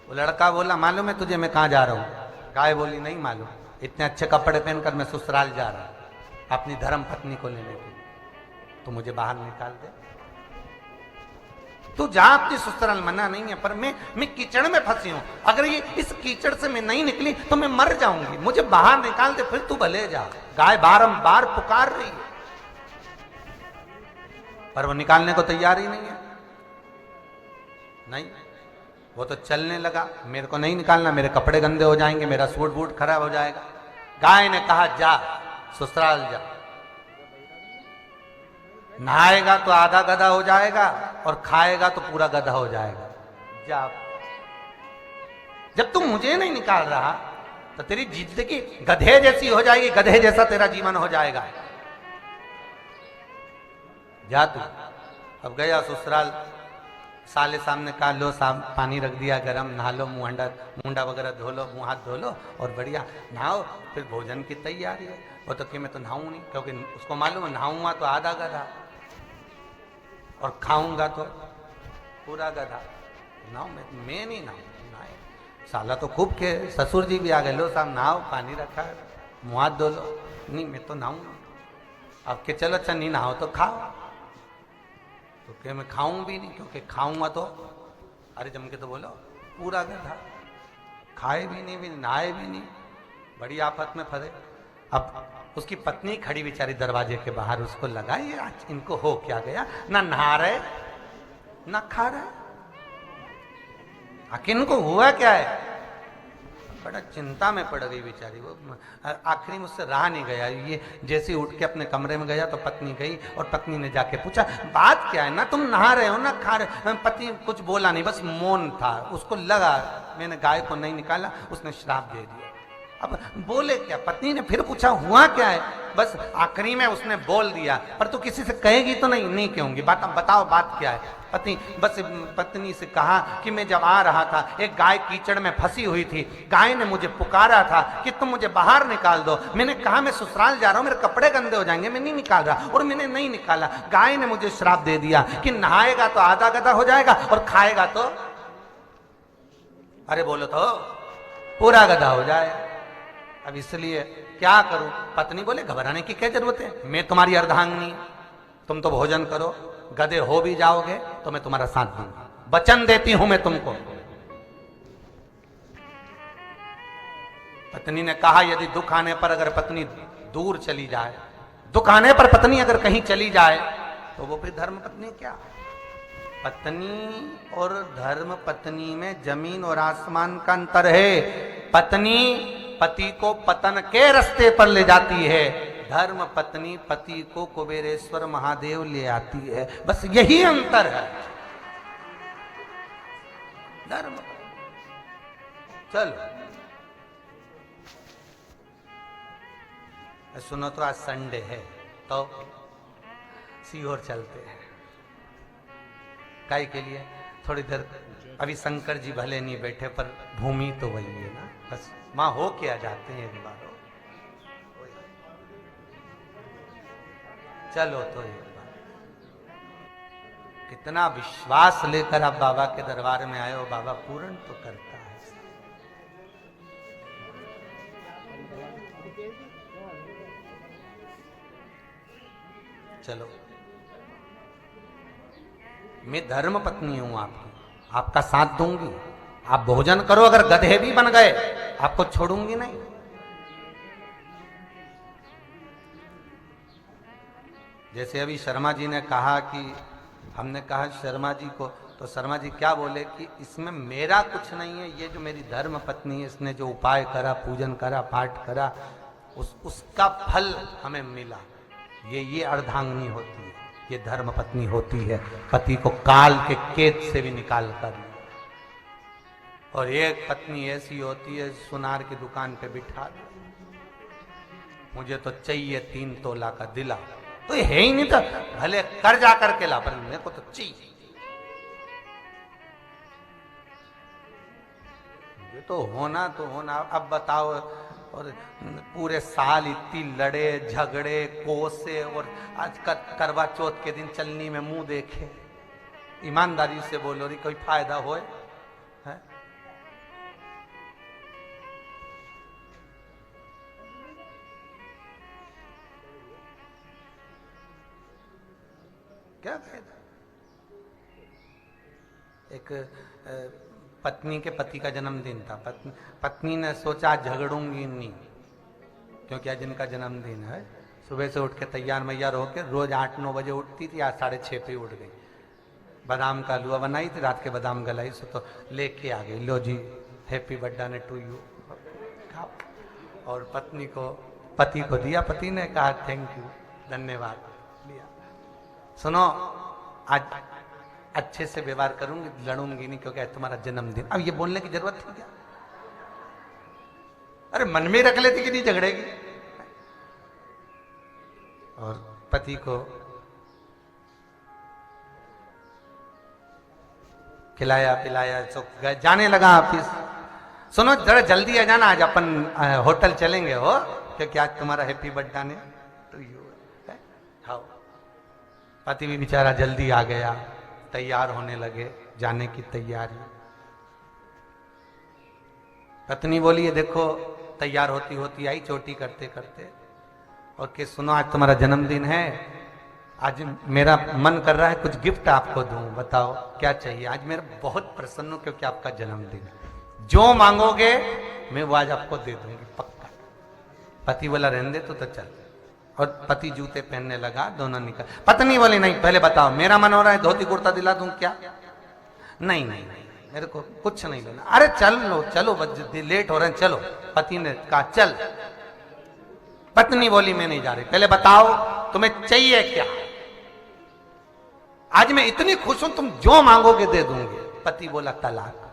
वो लड़का बोला, मालूम है तुझे मैं कहां जा रहा हूं? गाय बोली, नहीं मालूम। इतने अच्छे कपड़े पहनकर मैं ससुराल जा रहा हूं अपनी धर्म पत्नी को लेने के लिए, तो मुझे बाहर निकाल दे। तू जा अपनी ससुराल, मना नहीं है, पर मैं कीचड़ में फंसी हूं। अगर ये इस कीचड़ से मैं नहीं निकली तो मैं मर जाऊंगी, मुझे बाहर निकाल दे, फिर तू भले जा। गाय बारंबार पुकार रही है, पर वो निकालने को तैयार ही नहीं है। नहीं, वो तो चलने लगा, मेरे को नहीं निकालना, मेरे कपड़े गंदे हो जाएंगे, मेरा सूट बूट खराब हो जाएगा। गाय ने कहा, जा ससुराल जा, नहाएगा तो आधा गधा हो जाएगा और खाएगा तो पूरा गधा हो जाएगा। जा, जब तुम मुझे नहीं निकाल रहा तो तेरी जिंदगी गधे जैसी हो जाएगी, गधे जैसा तेरा जीवन हो जाएगा। जा तू। अब गया ससुराल, साले सामने कहा, लो साहब पानी रख दिया गरम, नहा लो, मुंडा वगैरह धो लो, मुंह हाथ धो लो और बढ़िया नहाओ, फिर भोजन की तैयारी है। वो तो कि मैं तो नहाऊं नहीं, क्योंकि उसको मालूम है नहाऊंगा तो आधा गधा और खाऊंगा तो पूरा गधा। नहाओ, मैं नहीं नहाऊं। साला तो खूब के ससुर जी भी आ गए, लो साहब नहाओ, पानी रखा है, मुंह हाथ धो लो। नहीं, मैं तो नहाऊंगा। अब के चलो, अच्छा नहीं नहाओ तो खाओ। तो क्या मैं खाऊं भी नहीं, क्योंकि खाऊंगा तो, अरे जम के तो बोलो, पूरा गधा, खाए भी नहीं, भी नहाए भी नहीं, बड़ी आफत में फंसे। अब उसकी पत्नी खड़ी बेचारी दरवाजे के बाहर, उसको लगा ये आज इनको हो क्या गया, ना नहा रहे ना खा रहे, आखिर इनको हुआ क्या है। बड़ा चिंता में पड़ गई बेचारी। वो आखिरी मुझसे रहा नहीं गया, ये जैसे उठ के अपने कमरे में गया तो पत्नी गई और पत्नी ने जाके पूछा, बात क्या है, ना तुम नहा रहे हो ना खा रहे। पति कुछ बोला नहीं, बस मौन था। उसको लगा मैंने गाय को नहीं निकाला, उसने श्राप दे दिया। अब बोले क्या, पत्नी ने फिर पूछा हुआ क्या है, बस आखिरी में उसने बोल दिया, पर तू किसी से कहेगी तो नहीं? नहीं कहूंगी। बताओ बात क्या है। पत्नी से कहा कि मैं जब आ रहा था, एक गाय कीचड़ में फंसी हुई थी, गाय ने मुझे पुकारा था कि तुम मुझे बाहर निकाल दो। मैंने कहा मैं ससुराल जा रहा हूं, मेरे कपड़े गंदे हो जाएंगे, मैं नहीं निकाल रहा, और मैंने नहीं निकाला। गाय ने मुझे श्राप दे दिया कि नहाएगा तो आधा गधा हो जाएगा और खाएगा तो, अरे बोलो तो, पूरा गधा हो जाएगा। अब इसलिए क्या करूं? पत्नी बोले, घबराने की क्या जरूरत है, मैं तुम्हारी अर्धांगिनी, तुम तो भोजन करो, गधे हो भी जाओगे तो मैं तुम्हारा साथ दूंगा, वचन देती हूं मैं तुमको। पत्नी ने कहा, यदि दुख आने पर अगर पत्नी दूर चली जाए, दुख आने पर पत्नी अगर कहीं चली जाए तो वो फिर धर्म पत्नी क्या? पत्नी और धर्म पत्नी में जमीन और आसमान का अंतर है। पत्नी पति को पतन के रास्ते पर ले जाती है, धर्म पत्नी पति को कुबेरेश्वर महादेव ले आती है, बस यही अंतर है। धर्म, चलो सुनो तो आज संडे है तो सीहोर चलते हैं, काय के लिए थोड़ी देर। अभी शंकर जी भले नहीं बैठे पर भूमि तो वही है ना, बस मां हो के आ जाते हैं एक बार। चलो तो एक बार, कितना विश्वास लेकर आप बाबा के दरबार में आए हो, बाबा पूर्ण तो करता है। चलो, मैं धर्म पत्नी हूं आपकी, आपका साथ दूंगी, आप भोजन करो, अगर गधे भी बन गए आपको छोड़ूंगी नहीं। जैसे अभी शर्मा जी ने कहा कि हमने कहा शर्मा जी को, तो शर्मा जी क्या बोले कि इसमें मेरा कुछ नहीं है, ये जो मेरी धर्म पत्नी है, इसने जो उपाय करा, पूजन करा, पाठ करा, उसका फल हमें मिला, ये अर्धांगिनी होती है। ये धर्म पत्नी होती है। पति को काल के केत से भी निकाल कर, और एक पत्नी ऐसी होती है सुनार की दुकान पे बिठा दे, मुझे तो चाहिए 3 तोला का दिला, तो ये है ही नहीं, तो भले कर जा करके ला, पर मेरे को तो चाहिए। ये तो होना तो होना। अब बताओ, और पूरे साल इतनी लड़े झगड़े कोसे, और आज करवा चौथ के दिन चलनी में मुंह देखे। ईमानदारी से बोलो, रही कोई फायदा होए है? क्या फायदा? एक पत्नी के पति का जन्मदिन था। पत्नी ने सोचा झगड़ूंगी नहीं, क्योंकि आज इनका जन्मदिन है। सुबह से उठ के तैयार मैयार होकर रोज 8-9 बजे उठती थी, आज 6:30 पे उठ गई। बादाम का हलवा बनाई थी, रात के बादाम गलाई सो तो लेके आ गई, लो जी हैप्पी बर्थडे टू यू, खाओ। और पति को दिया, पति ने कहा थैंक यू, धन्यवाद, लिया। सुनो, आज अच्छे से व्यवहार करूंगी, लड़ूंगी नहीं, क्योंकि आज तुम्हारा जन्मदिन। अब ये बोलने की जरूरत थी क्या? अरे मन में रख लेती कि नहीं झगड़ेगी। और पति को खिलाया पिलाया, तो जाने लगा ऑफिस। सुनो जरा जल्दी आ जाना, आज अपन होटल चलेंगे हो, क्योंकि आज तुम्हारा हैप्पी बर्थडे ने टू यू है। हाँ, पति भी बेचारा जल्दी आ गया, तैयार होने लगे, जाने की तैयारी। पत्नी बोली, ये देखो तैयार होती होती आई, चोटी करते करते, और कि सुनो आज तुम्हारा जन्मदिन है, आज मेरा मन कर रहा है कुछ गिफ्ट आपको दूं, बताओ क्या चाहिए। आज मेरा बहुत प्रसन्न हूं, क्योंकि आपका जन्मदिन है, जो मांगोगे मैं वो आज आपको दे दूंगी, पक्का। पति बोला रहने दे तो चल। और पति जूते पहनने लगा, दोनों निकल। पत्नी बोली नहीं, पहले बताओ, मेरा मन हो रहा है धोती कुर्ता दिला दूं क्या? नहीं नहीं नहीं, मेरे को कुछ नहीं लेना। अरे चलो चलो, लेट हो रहे हैं, चलो। पति ने कहा चल। पत्नी बोली मैं नहीं जा रही, पहले बताओ तुम्हें चाहिए क्या? आज मैं इतनी खुश हूं, तुम जो मांगोगे दे दूंगी। पति बोला तलाक।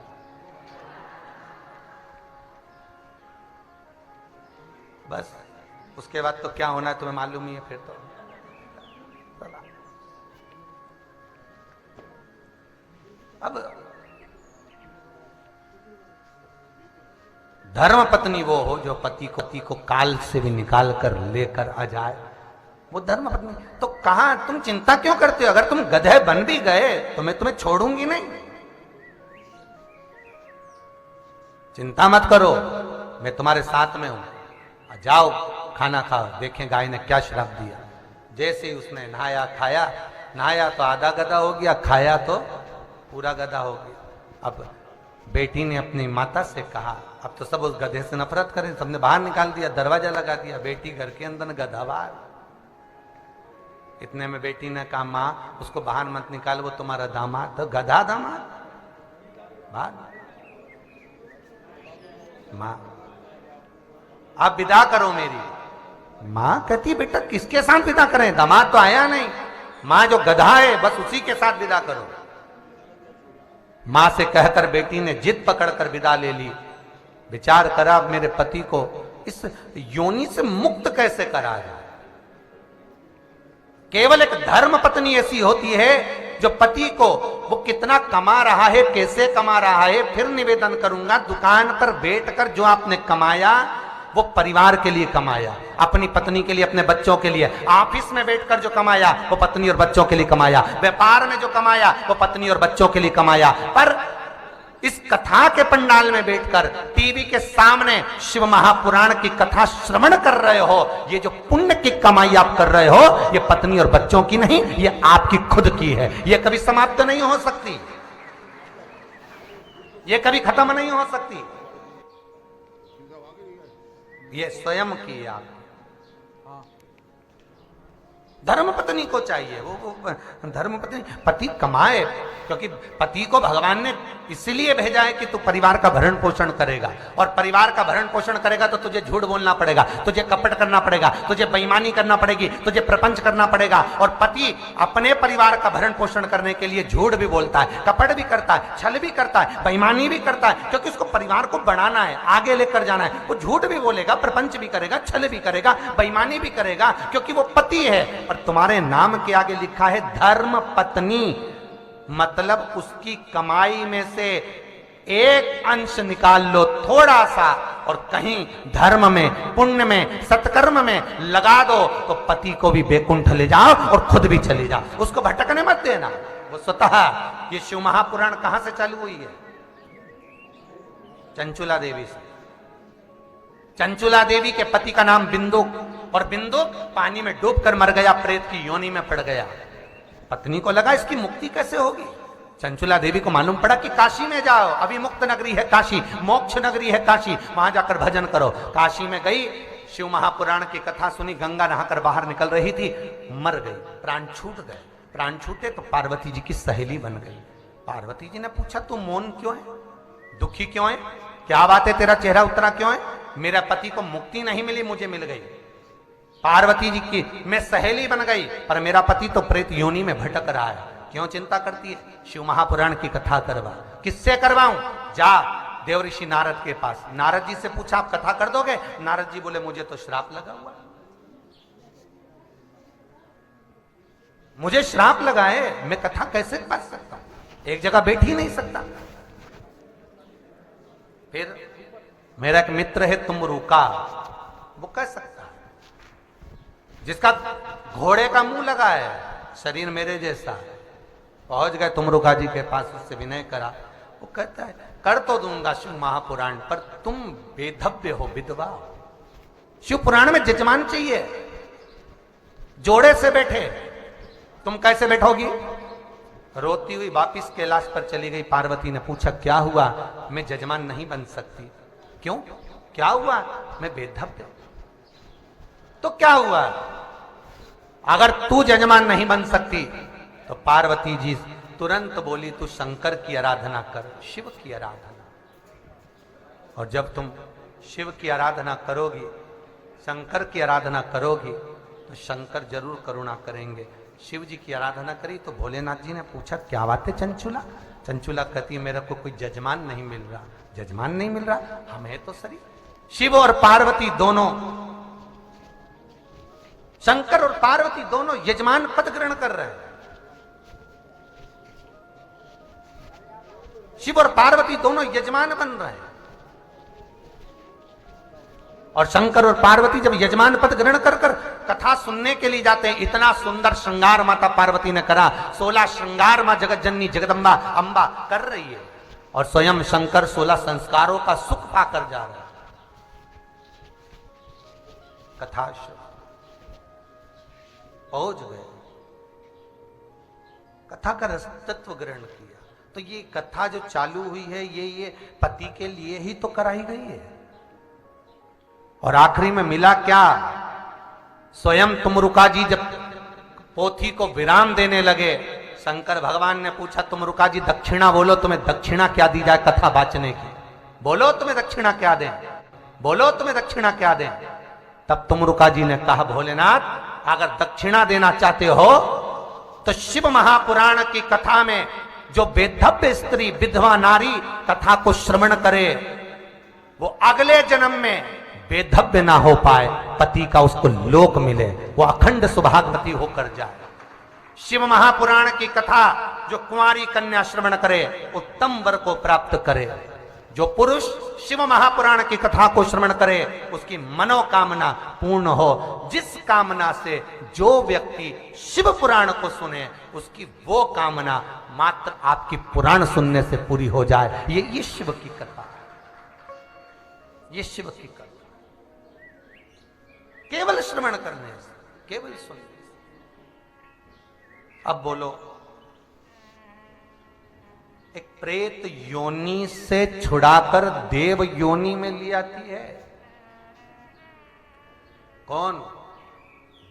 बस उसके बाद तो क्या होना है तुम्हें मालूम ही है। फिर तो अब धर्म पत्नी वो हो जो पति को काल से भी निकाल कर लेकर आ जाए, वो धर्म पत्नी। तो कहा तुम चिंता क्यों करते हो? अगर तुम गधे बन भी गए तो मैं तुम्हें छोड़ूंगी नहीं, चिंता मत करो, मैं तुम्हारे साथ में हूं। जाओ खाना खाओ। देखें गाय ने क्या श्राप दिया। जैसे ही उसने नहाया खाया, नहाया तो आधा गधा हो गया, खाया तो पूरा गधा हो गया। अब बेटी ने अपनी माता से कहा, अब तो सब उस गधे से नफरत करें, सबने बाहर निकाल दिया, दरवाजा लगा दिया। बेटी घर के अंदर, गधा बाहर। इतने में बेटी ने कहा, माँ उसको बाहर मत निकाल, वो तुम्हारा दामाद। तो गधा दामाद बाहर। माँ आप विदा करो मेरी। माँ कहती बेटा किसके साथ विदा करें, दामाद तो आया नहीं। माँ जो गधा है बस उसी के साथ विदा करो। माँ से कहकर बेटी ने जिद पकड़कर विदा ले ली। विचार करा मेरे पति को इस योनि से मुक्त कैसे करा जाए। केवल एक धर्म पत्नी ऐसी होती है जो पति को वो कितना कमा रहा है, कैसे कमा रहा है, फिर निवेदन करूंगा, दुकान पर बैठकर जो आपने कमाया वो परिवार के लिए कमाया, अपनी पत्नी के लिए, अपने बच्चों के लिए। ऑफिस में बैठकर जो कमाया वो पत्नी और बच्चों के लिए कमाया, व्यापार में जो कमाया वो पत्नी और बच्चों के लिए कमाया। पर इस कथा के पंडाल में बैठकर टीवी के सामने शिव महापुराण की कथा श्रवण कर रहे हो, ये जो पुण्य की कमाई आप कर रहे हो, ये पत्नी और बच्चों की नहीं, ये आपकी खुद की है। ये कभी समाप्त नहीं हो सकती, ये कभी खत्म नहीं हो सकती, ये स्वयं की आप। धर्म पत्नी को चाहिए, वो धर्म पत्नी, पति कमाए, क्योंकि पति को भगवान ने इसलिए भेजा है कि तू परिवार का भरण पोषण करेगा, और परिवार का भरण पोषण करेगा तो तुझे झूठ बोलना पड़ेगा, तुझे कपट करना पड़ेगा, तुझे बेईमानी करना पड़ेगी, तुझे प्रपंच करना पड़ेगा। और पति अपने परिवार का भरण पोषण करने के लिए झूठ भी बोलता है, कपट भी करता है, छल भी करता है, बेईमानी भी करता है, क्योंकि उसको परिवार को बढ़ाना है, आगे लेकर जाना है। वो झूठ भी बोलेगा, प्रपंच भी करेगा, छल भी करेगा, बेईमानी भी करेगा, क्योंकि वो पति है। और तुम्हारे नाम के आगे लिखा है धर्म पत्नी, मतलब उसकी कमाई में से एक अंश निकाल लो थोड़ा सा, और कहीं धर्म में, पुण्य में, सत्कर्म में लगा दो, तो पति को भी बैकुंठ ले जाओ और खुद भी चले जाओ, उसको भटकने मत देना। वो स्वतः, ये शिव महापुराण कहां से चालू हुई है? चंचुला देवी से। चंचुला देवी के पति का नाम बिंदुक, और बिंदुक पानी में डूबकर मर गया, प्रेत की योनि में पड़ गया। पत्नी को लगा इसकी मुक्ति कैसे होगी। चंचुला देवी को मालूम पड़ा कि काशी में जाओ, अभी मुक्त नगरी है काशी, मोक्ष नगरी है काशी, वहां जाकर भजन करो। काशी में गई, शिव महापुराण की कथा सुनी, गंगा नहाकर बाहर निकल रही थी, मर गई, प्राण छूट गए। प्राण छूटे तो पार्वती जी की सहेली बन गई। पार्वती जी ने पूछा तू मौन क्यों है, दुखी क्यों है, क्या बात है, तेरा चेहरा उतरा क्यों है? मेरा पति को मुक्ति नहीं मिली, मुझे मिल गई। पार्वती जी की मैं सहेली बन गई, पर मेरा पति तो प्रेत योनि में भटक रहा है। क्यों चिंता करती है? शिव महापुराण की कथा करवा। किससे करवाऊं? जा देव ऋषि नारद के पास। नारद जी से पूछा आप कथा कर दोगे? नारद जी बोले मुझे तो श्राप लगा हुआ, मुझे श्राप लगा है, मैं कथा कैसे कर सकता हूं, एक जगह बैठ ही नहीं सकता। फिर मेरा एक मित्र है तुमरुका, वो कह सकता है, जिसका घोड़े का मुंह लगा है, शरीर मेरे जैसा। पहुंच गए तुमरुका जी के पास, उससे विनय करा। वो कहता है कर तो दूंगा शिव महापुराण, पर तुम बेधव्य हो, विधवा। शिव पुराण में जजमान चाहिए, जोड़े से बैठे, तुम कैसे बैठोगी? रोती हुई वापिस कैलाश पर चली गई। पार्वती ने पूछा क्या हुआ? मैं जजमान नहीं बन सकती। क्यों, क्या हुआ? मैं बेधव्य। तो क्या हुआ? अगर तू जजमान नहीं बन सकती तो पार्वती जी तुरंत बोली तू शंकर की आराधना कर, शिव की आराधना। और जब तुम शिव की आराधना करोगी, शंकर की आराधना करोगी, तो शंकर जरूर करुणा करेंगे। शिव जी की आराधना करी तो भोलेनाथ जी ने पूछा क्या बात है चंचुला? चंचुला कहती मेरे को कोई जजमान नहीं मिल रहा। जजमान नहीं मिल रहा? हम है तो सही। शिव और पार्वती दोनों, शंकर और पार्वती दोनों यजमान पद ग्रहण कर रहे हैं। शिव और पार्वती दोनों यजमान बन रहे हैं, और शंकर और पार्वती जब यजमान पद ग्रहण कर कर कथा सुनने के लिए जाते हैं। इतना सुंदर श्रृंगार माता पार्वती ने करा, 16 श्रृंगार मां जगत जननी जगदम्बा अंबा कर रही है, और स्वयं शंकर 16 संस्कारों का सुख पाकर जा रहा है। कथा पहुंच गए, कथा का रसतत्व ग्रहण किया। तो ये कथा जो चालू हुई है, ये पति के लिए ही तो कराई गई है। और आखिरी में मिला क्या? स्वयं तुमरुका जी जब पोथी को विराम देने लगे, शंकर भगवान ने पूछा तुमरुका जी दक्षिणा बोलो, तुम्हें दक्षिणा क्या दी जाए कथा बांचने की? बोलो तुम्हें दक्षिणा क्या दें, बोलो तुम्हें दक्षिणा क्या दें? तब तुमरुका जी ने कहा भोलेनाथ अगर दक्षिणा देना चाहते हो तो शिव महापुराण की कथा में जो बेधव्य स्त्री, विधवा नारी कथा को श्रवण करे, वो अगले जन्म में बेधव्य ना हो पाए, पति का उसको लोक मिले, वो अखंड सौभाग्यवती होकर जाए। शिव महापुराण की कथा जो कुंवारी कन्या श्रवण करे उत्तम वर को प्राप्त करे। जो पुरुष शिव महापुराण की कथा को श्रवण करे उसकी मनोकामना पूर्ण हो। जिस कामना से जो व्यक्ति शिव पुराण को सुने उसकी वो कामना मात्र आपकी पुराण सुनने से पूरी हो जाए। ये शिव की कथा, ये शिव की कथा केवल श्रवण करने से, केवल सुनने से। अब बोलो, एक प्रेत योनि से छुड़ाकर देव योनि में ली आती है कौन?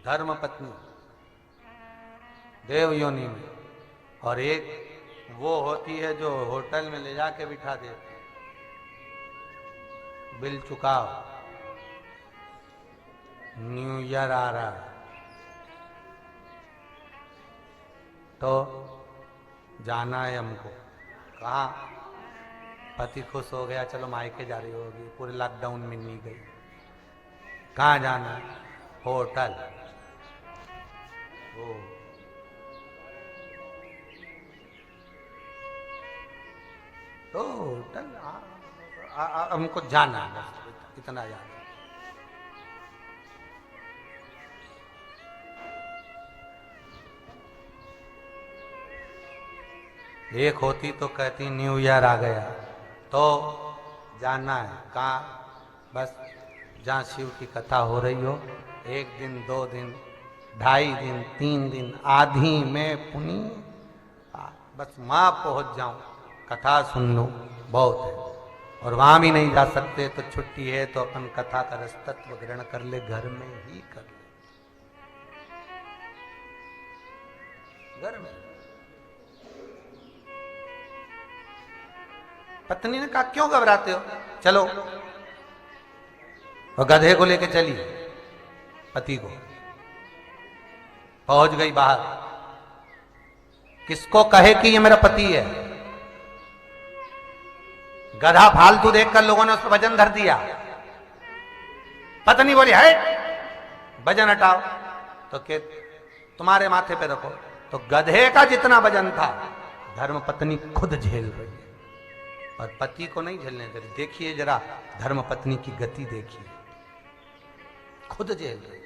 धर्म पत्नी। देव योनि में, और एक वो होती है जो होटल में ले जाके बिठा दे, बिल चुकाओ, न्यू ईयर आ रहा तो जाना है हमको। कहाँ? पति खुश हो गया, चलो मायके जा रही होगी, पूरे लॉकडाउन में नहीं गई। कहाँ जाना? होटल। ओ तो होटल हमको जाना है, बस इतना याद। एक होती तो कहती न्यू ईयर आ गया तो जाना है। कहाँ? बस जहाँ शिव की कथा हो रही हो, 1 दिन 2 दिन 2.5 दिन 3 दिन आधी में पुनी, बस वहाँ पहुँच जाऊँ, कथा सुन लूँ, बहुत है। और वहाँ भी नहीं जा सकते तो छुट्टी है तो अपन कथा का रसतत्व ग्रहण कर ले, घर में ही कर ले, घर में। पत्नी ने कहा क्यों घबराते हो, चलो। और गधे को लेके चली पति को, पहुंच गई बाहर। किसको कहे कि ये मेरा पति है? गधा फालतू देखकर लोगों ने उस पर वजन धर दिया। पत्नी बोली है वजन हटाओ, तो के तुम्हारे माथे पे रखो। तो गधे का जितना वजन था धर्म पत्नी खुद झेल रही है, और पति को नहीं झेलने दे रही। देखिए जरा धर्म पत्नी की गति देखिए, खुद झेल रही।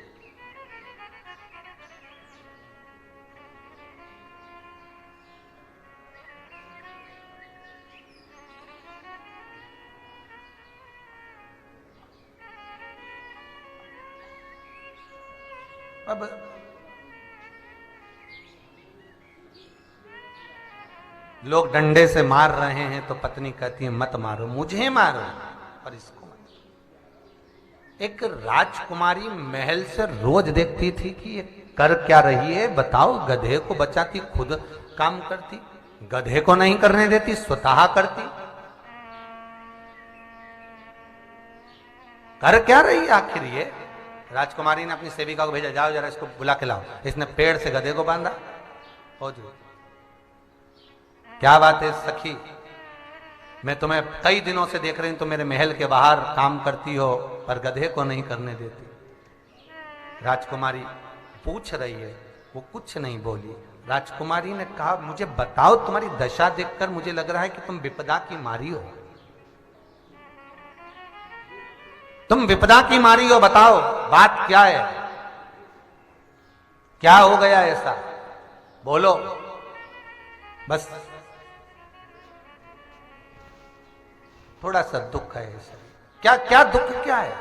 अब लोग डंडे से मार रहे हैं तो पत्नी कहती है मत मारो, मुझे मारो और इसको मत। एक राजकुमारी महल से रोज देखती थी कि ये कर क्या रही है, बताओ। गधे को बचाती, खुद काम करती, गधे को नहीं करने देती, स्वतः करती। कर क्या रही है आखिर ये? राजकुमारी ने अपनी सेविका को भेजा, जाओ जरा इसको बुला के लाओ। इसने पेड़ से गधे को बांधा। पहुंच गई। क्या बात है सखी, मैं तुम्हें कई दिनों से देख रही हूं, तो मेरे महल के बाहर काम करती हो पर गधे को नहीं करने देती। राजकुमारी पूछ रही है, वो कुछ नहीं बोली। राजकुमारी ने कहा मुझे बताओ, तुम्हारी दशा देखकर मुझे लग रहा है कि तुम विपदा की मारी हो, तुम विपदा की मारी हो, बताओ बात क्या है, क्या हो गया ऐसा, बोलो। बस थोड़ा सा दुख है ऐसा। क्या क्या दुख क्या है?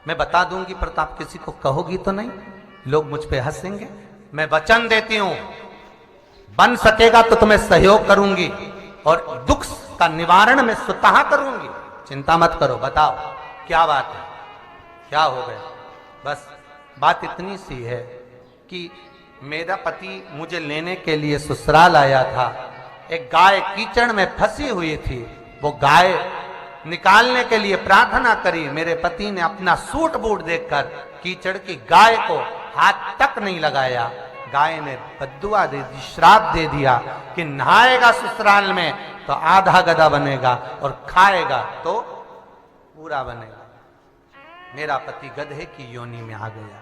मैं बता दूंगी पर आप किसी को कहोगी तो नहीं, लोग मुझ पे हंसेंगे। मैं वचन देती हूं, बन सकेगा तो तुम्हें सहयोग करूंगी और दुख का निवारण मैं स्वतः करूंगी। चिंता मत करो, बताओ क्या बात है, क्या हो गया। बस बात इतनी सी है कि मेरा पति मुझे लेने के लिए ससुराल आया था। एक गाय कीचड़ में फंसी हुई थी, वो गाय निकालने के लिए प्रार्थना करी। मेरे पति ने अपना सूट बूट देखकर कीचड़ की गाय को हाथ तक नहीं लगाया। गाय ने बद्दुआ दे दी, श्राप दे दिया कि नहाएगा ससुराल में तो आधा गधा बनेगा और खाएगा तो पूरा बनेगा। मेरा पति गधे की योनि में आ गया,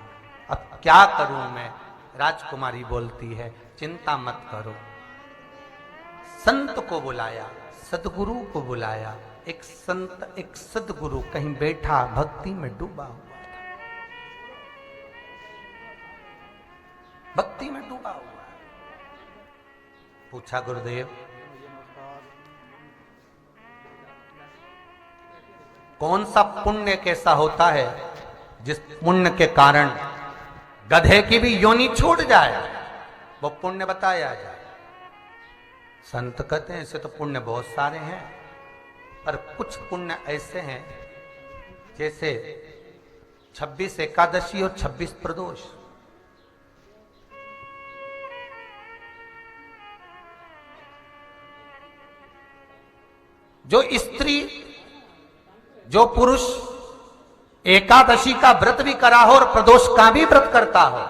अब क्या करूं मैं? राजकुमारी बोलती है चिंता मत करो। संत को बुलाया, सदगुरु को बुलाया। एक संत, एक सदगुरु कहीं बैठा भक्ति में डूबा हुआ था, भक्ति में डूबा हुआ। पूछा गुरुदेव कौन सा पुण्य कैसा होता है जिस पुण्य के कारण गधे की भी योनि छूट जाए, वो पुण्य बताया जाए। संत कहते हैं ऐसे तो पुण्य बहुत सारे हैं, पर कुछ पुण्य ऐसे हैं जैसे 26 एकादशी और 26 प्रदोष। जो स्त्री, जो पुरुष एकादशी का व्रत भी करा हो और प्रदोष का भी व्रत करता हो,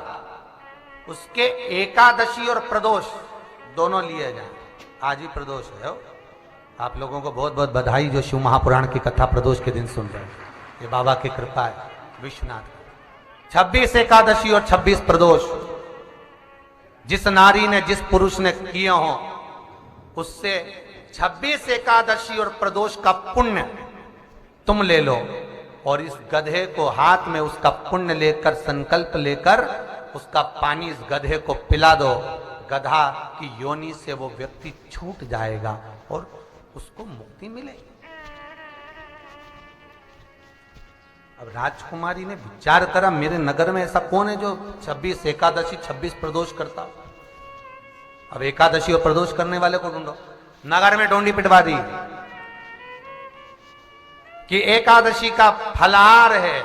उसके एकादशी और प्रदोष दोनों लिए जाए। आज ही प्रदोष है। आप लोगों को बहुत बहुत बधाई जो शिव महापुराण की कथा प्रदोष के दिन सुन रहे हैं। ये बाबा की कृपा है, विश्वनाथ। 26 एकादशी और 26 प्रदोष जिस नारी ने, जिस पुरुष ने किए हो, उससे 26 एकादशी और प्रदोष का पुण्य तुम ले लो और इस गधे को हाथ में उसका पुण्य लेकर, संकल्प लेकर उसका पानी इस गधे को पिला दो। गधा की योनि से वो व्यक्ति छूट जाएगा और उसको मुक्ति मिलेगी। अब राजकुमारी ने विचार करा, मेरे नगर में ऐसा कौन है जो 26 एकादशी 26 प्रदोष करता। अब एकादशी और प्रदोष करने वाले को ढूंढो। नगर में ढूंढी पिटवा दी कि एकादशी का फलाहार है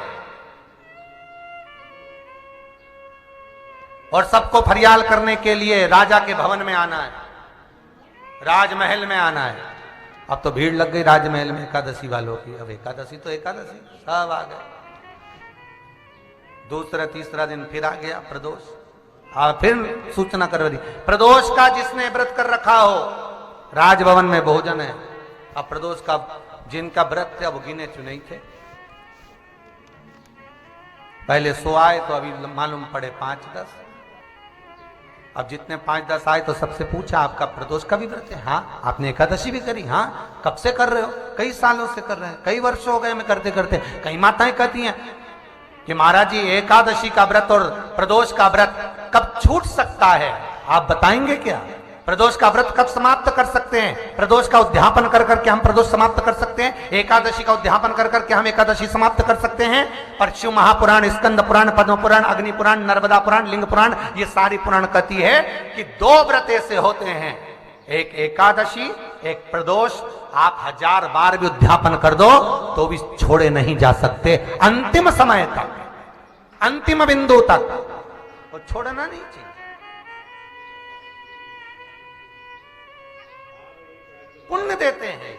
और सबको फरियाल करने के लिए राजा के भवन में आना है, राजमहल में आना है। अब तो भीड़ लग गई राजमहल में एकादशी वालों की। अब एकादशी तो एकादशी, सब आ गए। दूसरा तीसरा दिन फिर आ गया प्रदोष। फिर सूचना करवा दी, प्रदोष का जिसने व्रत कर रखा हो राजभवन में भोजन है। अब प्रदोष का जिनका व्रत थे अब गिने चुने थे। पहले 100 आए तो अभी मालूम पड़े 5-10। अब जितने 5-10 आए तो सबसे पूछा, आपका प्रदोष का भी व्रत है? हाँ। आपने एकादशी भी करी? हाँ। कब से कर रहे हो? कई सालों से कर रहे हैं, कई वर्ष हो गए मैं करते करते। कई माताएं कहती हैं कि महाराज जी एकादशी का व्रत और प्रदोष का व्रत कब छूट सकता है, आप बताएंगे क्या? प्रदोष का व्रत कब समाप्त कर सकते हैं? प्रदोष का उद्यापन कर करके हम प्रदोष समाप्त कर सकते हैं? एकादशी का उद्यापन कर करके हम एकादशी समाप्त कर सकते हैं? पर शिव महापुराण, स्कंद पुराण, पद्म पुराण, अग्नि पुराण, नर्मदा पुराण, लिंग पुराण, ये सारी पुराण कहती है कि 2 व्रत ऐसे होते हैं, एक एकादशी, एक प्रदोष। आप 1000 बार भी उद्यापन कर दो तो भी छोड़े नहीं जा सकते। अंतिम समय तक, अंतिम बिंदु तक वो छोड़ना नहीं चाहिए। पुण्य देते हैं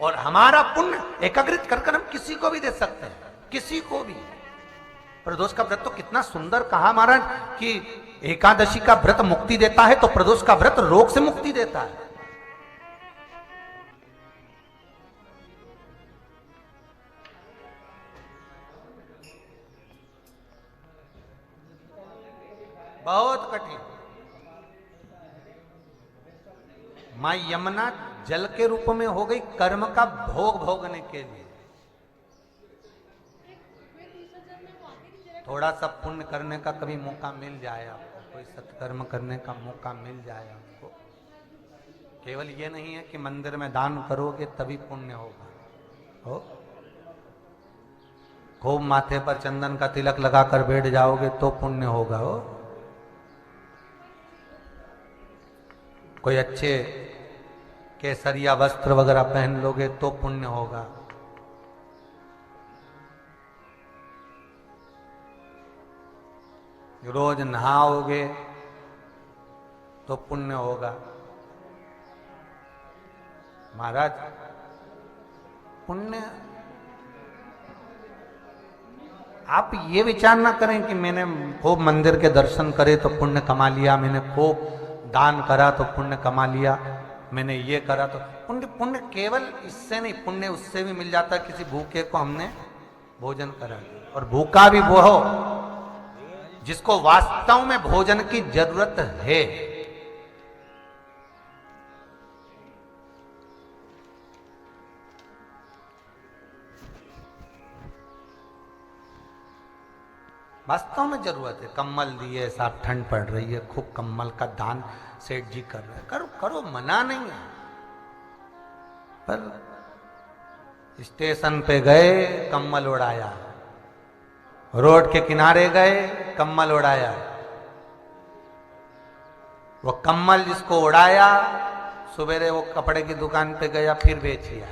और हमारा पुण्य एकाग्रित कर हम किसी को भी दे सकते हैं, किसी को भी। प्रदोष का व्रत तो कितना सुंदर कहा महाराज कि एकादशी का व्रत मुक्ति देता है तो प्रदोष का व्रत रोग से मुक्ति देता है। बहुत कठिन। मां यमुना जल के रूप में हो गई कर्म का भोग भोगने के लिए। थोड़ा सा पुण्य करने का कभी मौका मिल जाए आपको, कोई सत्कर्म करने का मौका मिल जाए आपको। केवल ये नहीं है कि मंदिर में दान करोगे तभी पुण्य होगा। हो खूब माथे पर चंदन का तिलक लगाकर बैठ जाओगे तो पुण्य होगा। हो कोई अच्छे केसरिया वस्त्र वगैरह पहन लोगे तो पुण्य होगा। रोज नहाओगे तो पुण्य होगा। महाराज पुण्य, आप ये विचार ना करें कि मैंने खूब मंदिर के दर्शन करे तो पुण्य कमा लिया, मैंने खूब दान करा तो पुण्य कमा लिया, मैंने ये करा तो पुण्य। पुण्य केवल इससे नहीं, पुण्य उससे भी मिल जाता है किसी भूखे को हमने भोजन करा। और भूखा भी वो हो जिसको वास्तव में भोजन की जरूरत है। वास्तव में जरूरत है। कम्बल दिए, साहब ठंड पड़ रही है, खूब कम्बल का दान सेठ जी कर रहे हैं, करो करो, मना नहीं है। पर स्टेशन पे गए कम्बल उड़ाया, रोड के किनारे गए कम्बल उड़ाया। वो कम्बल जिसको उड़ाया सवेरे वो कपड़े की दुकान पे गया फिर बेच आया।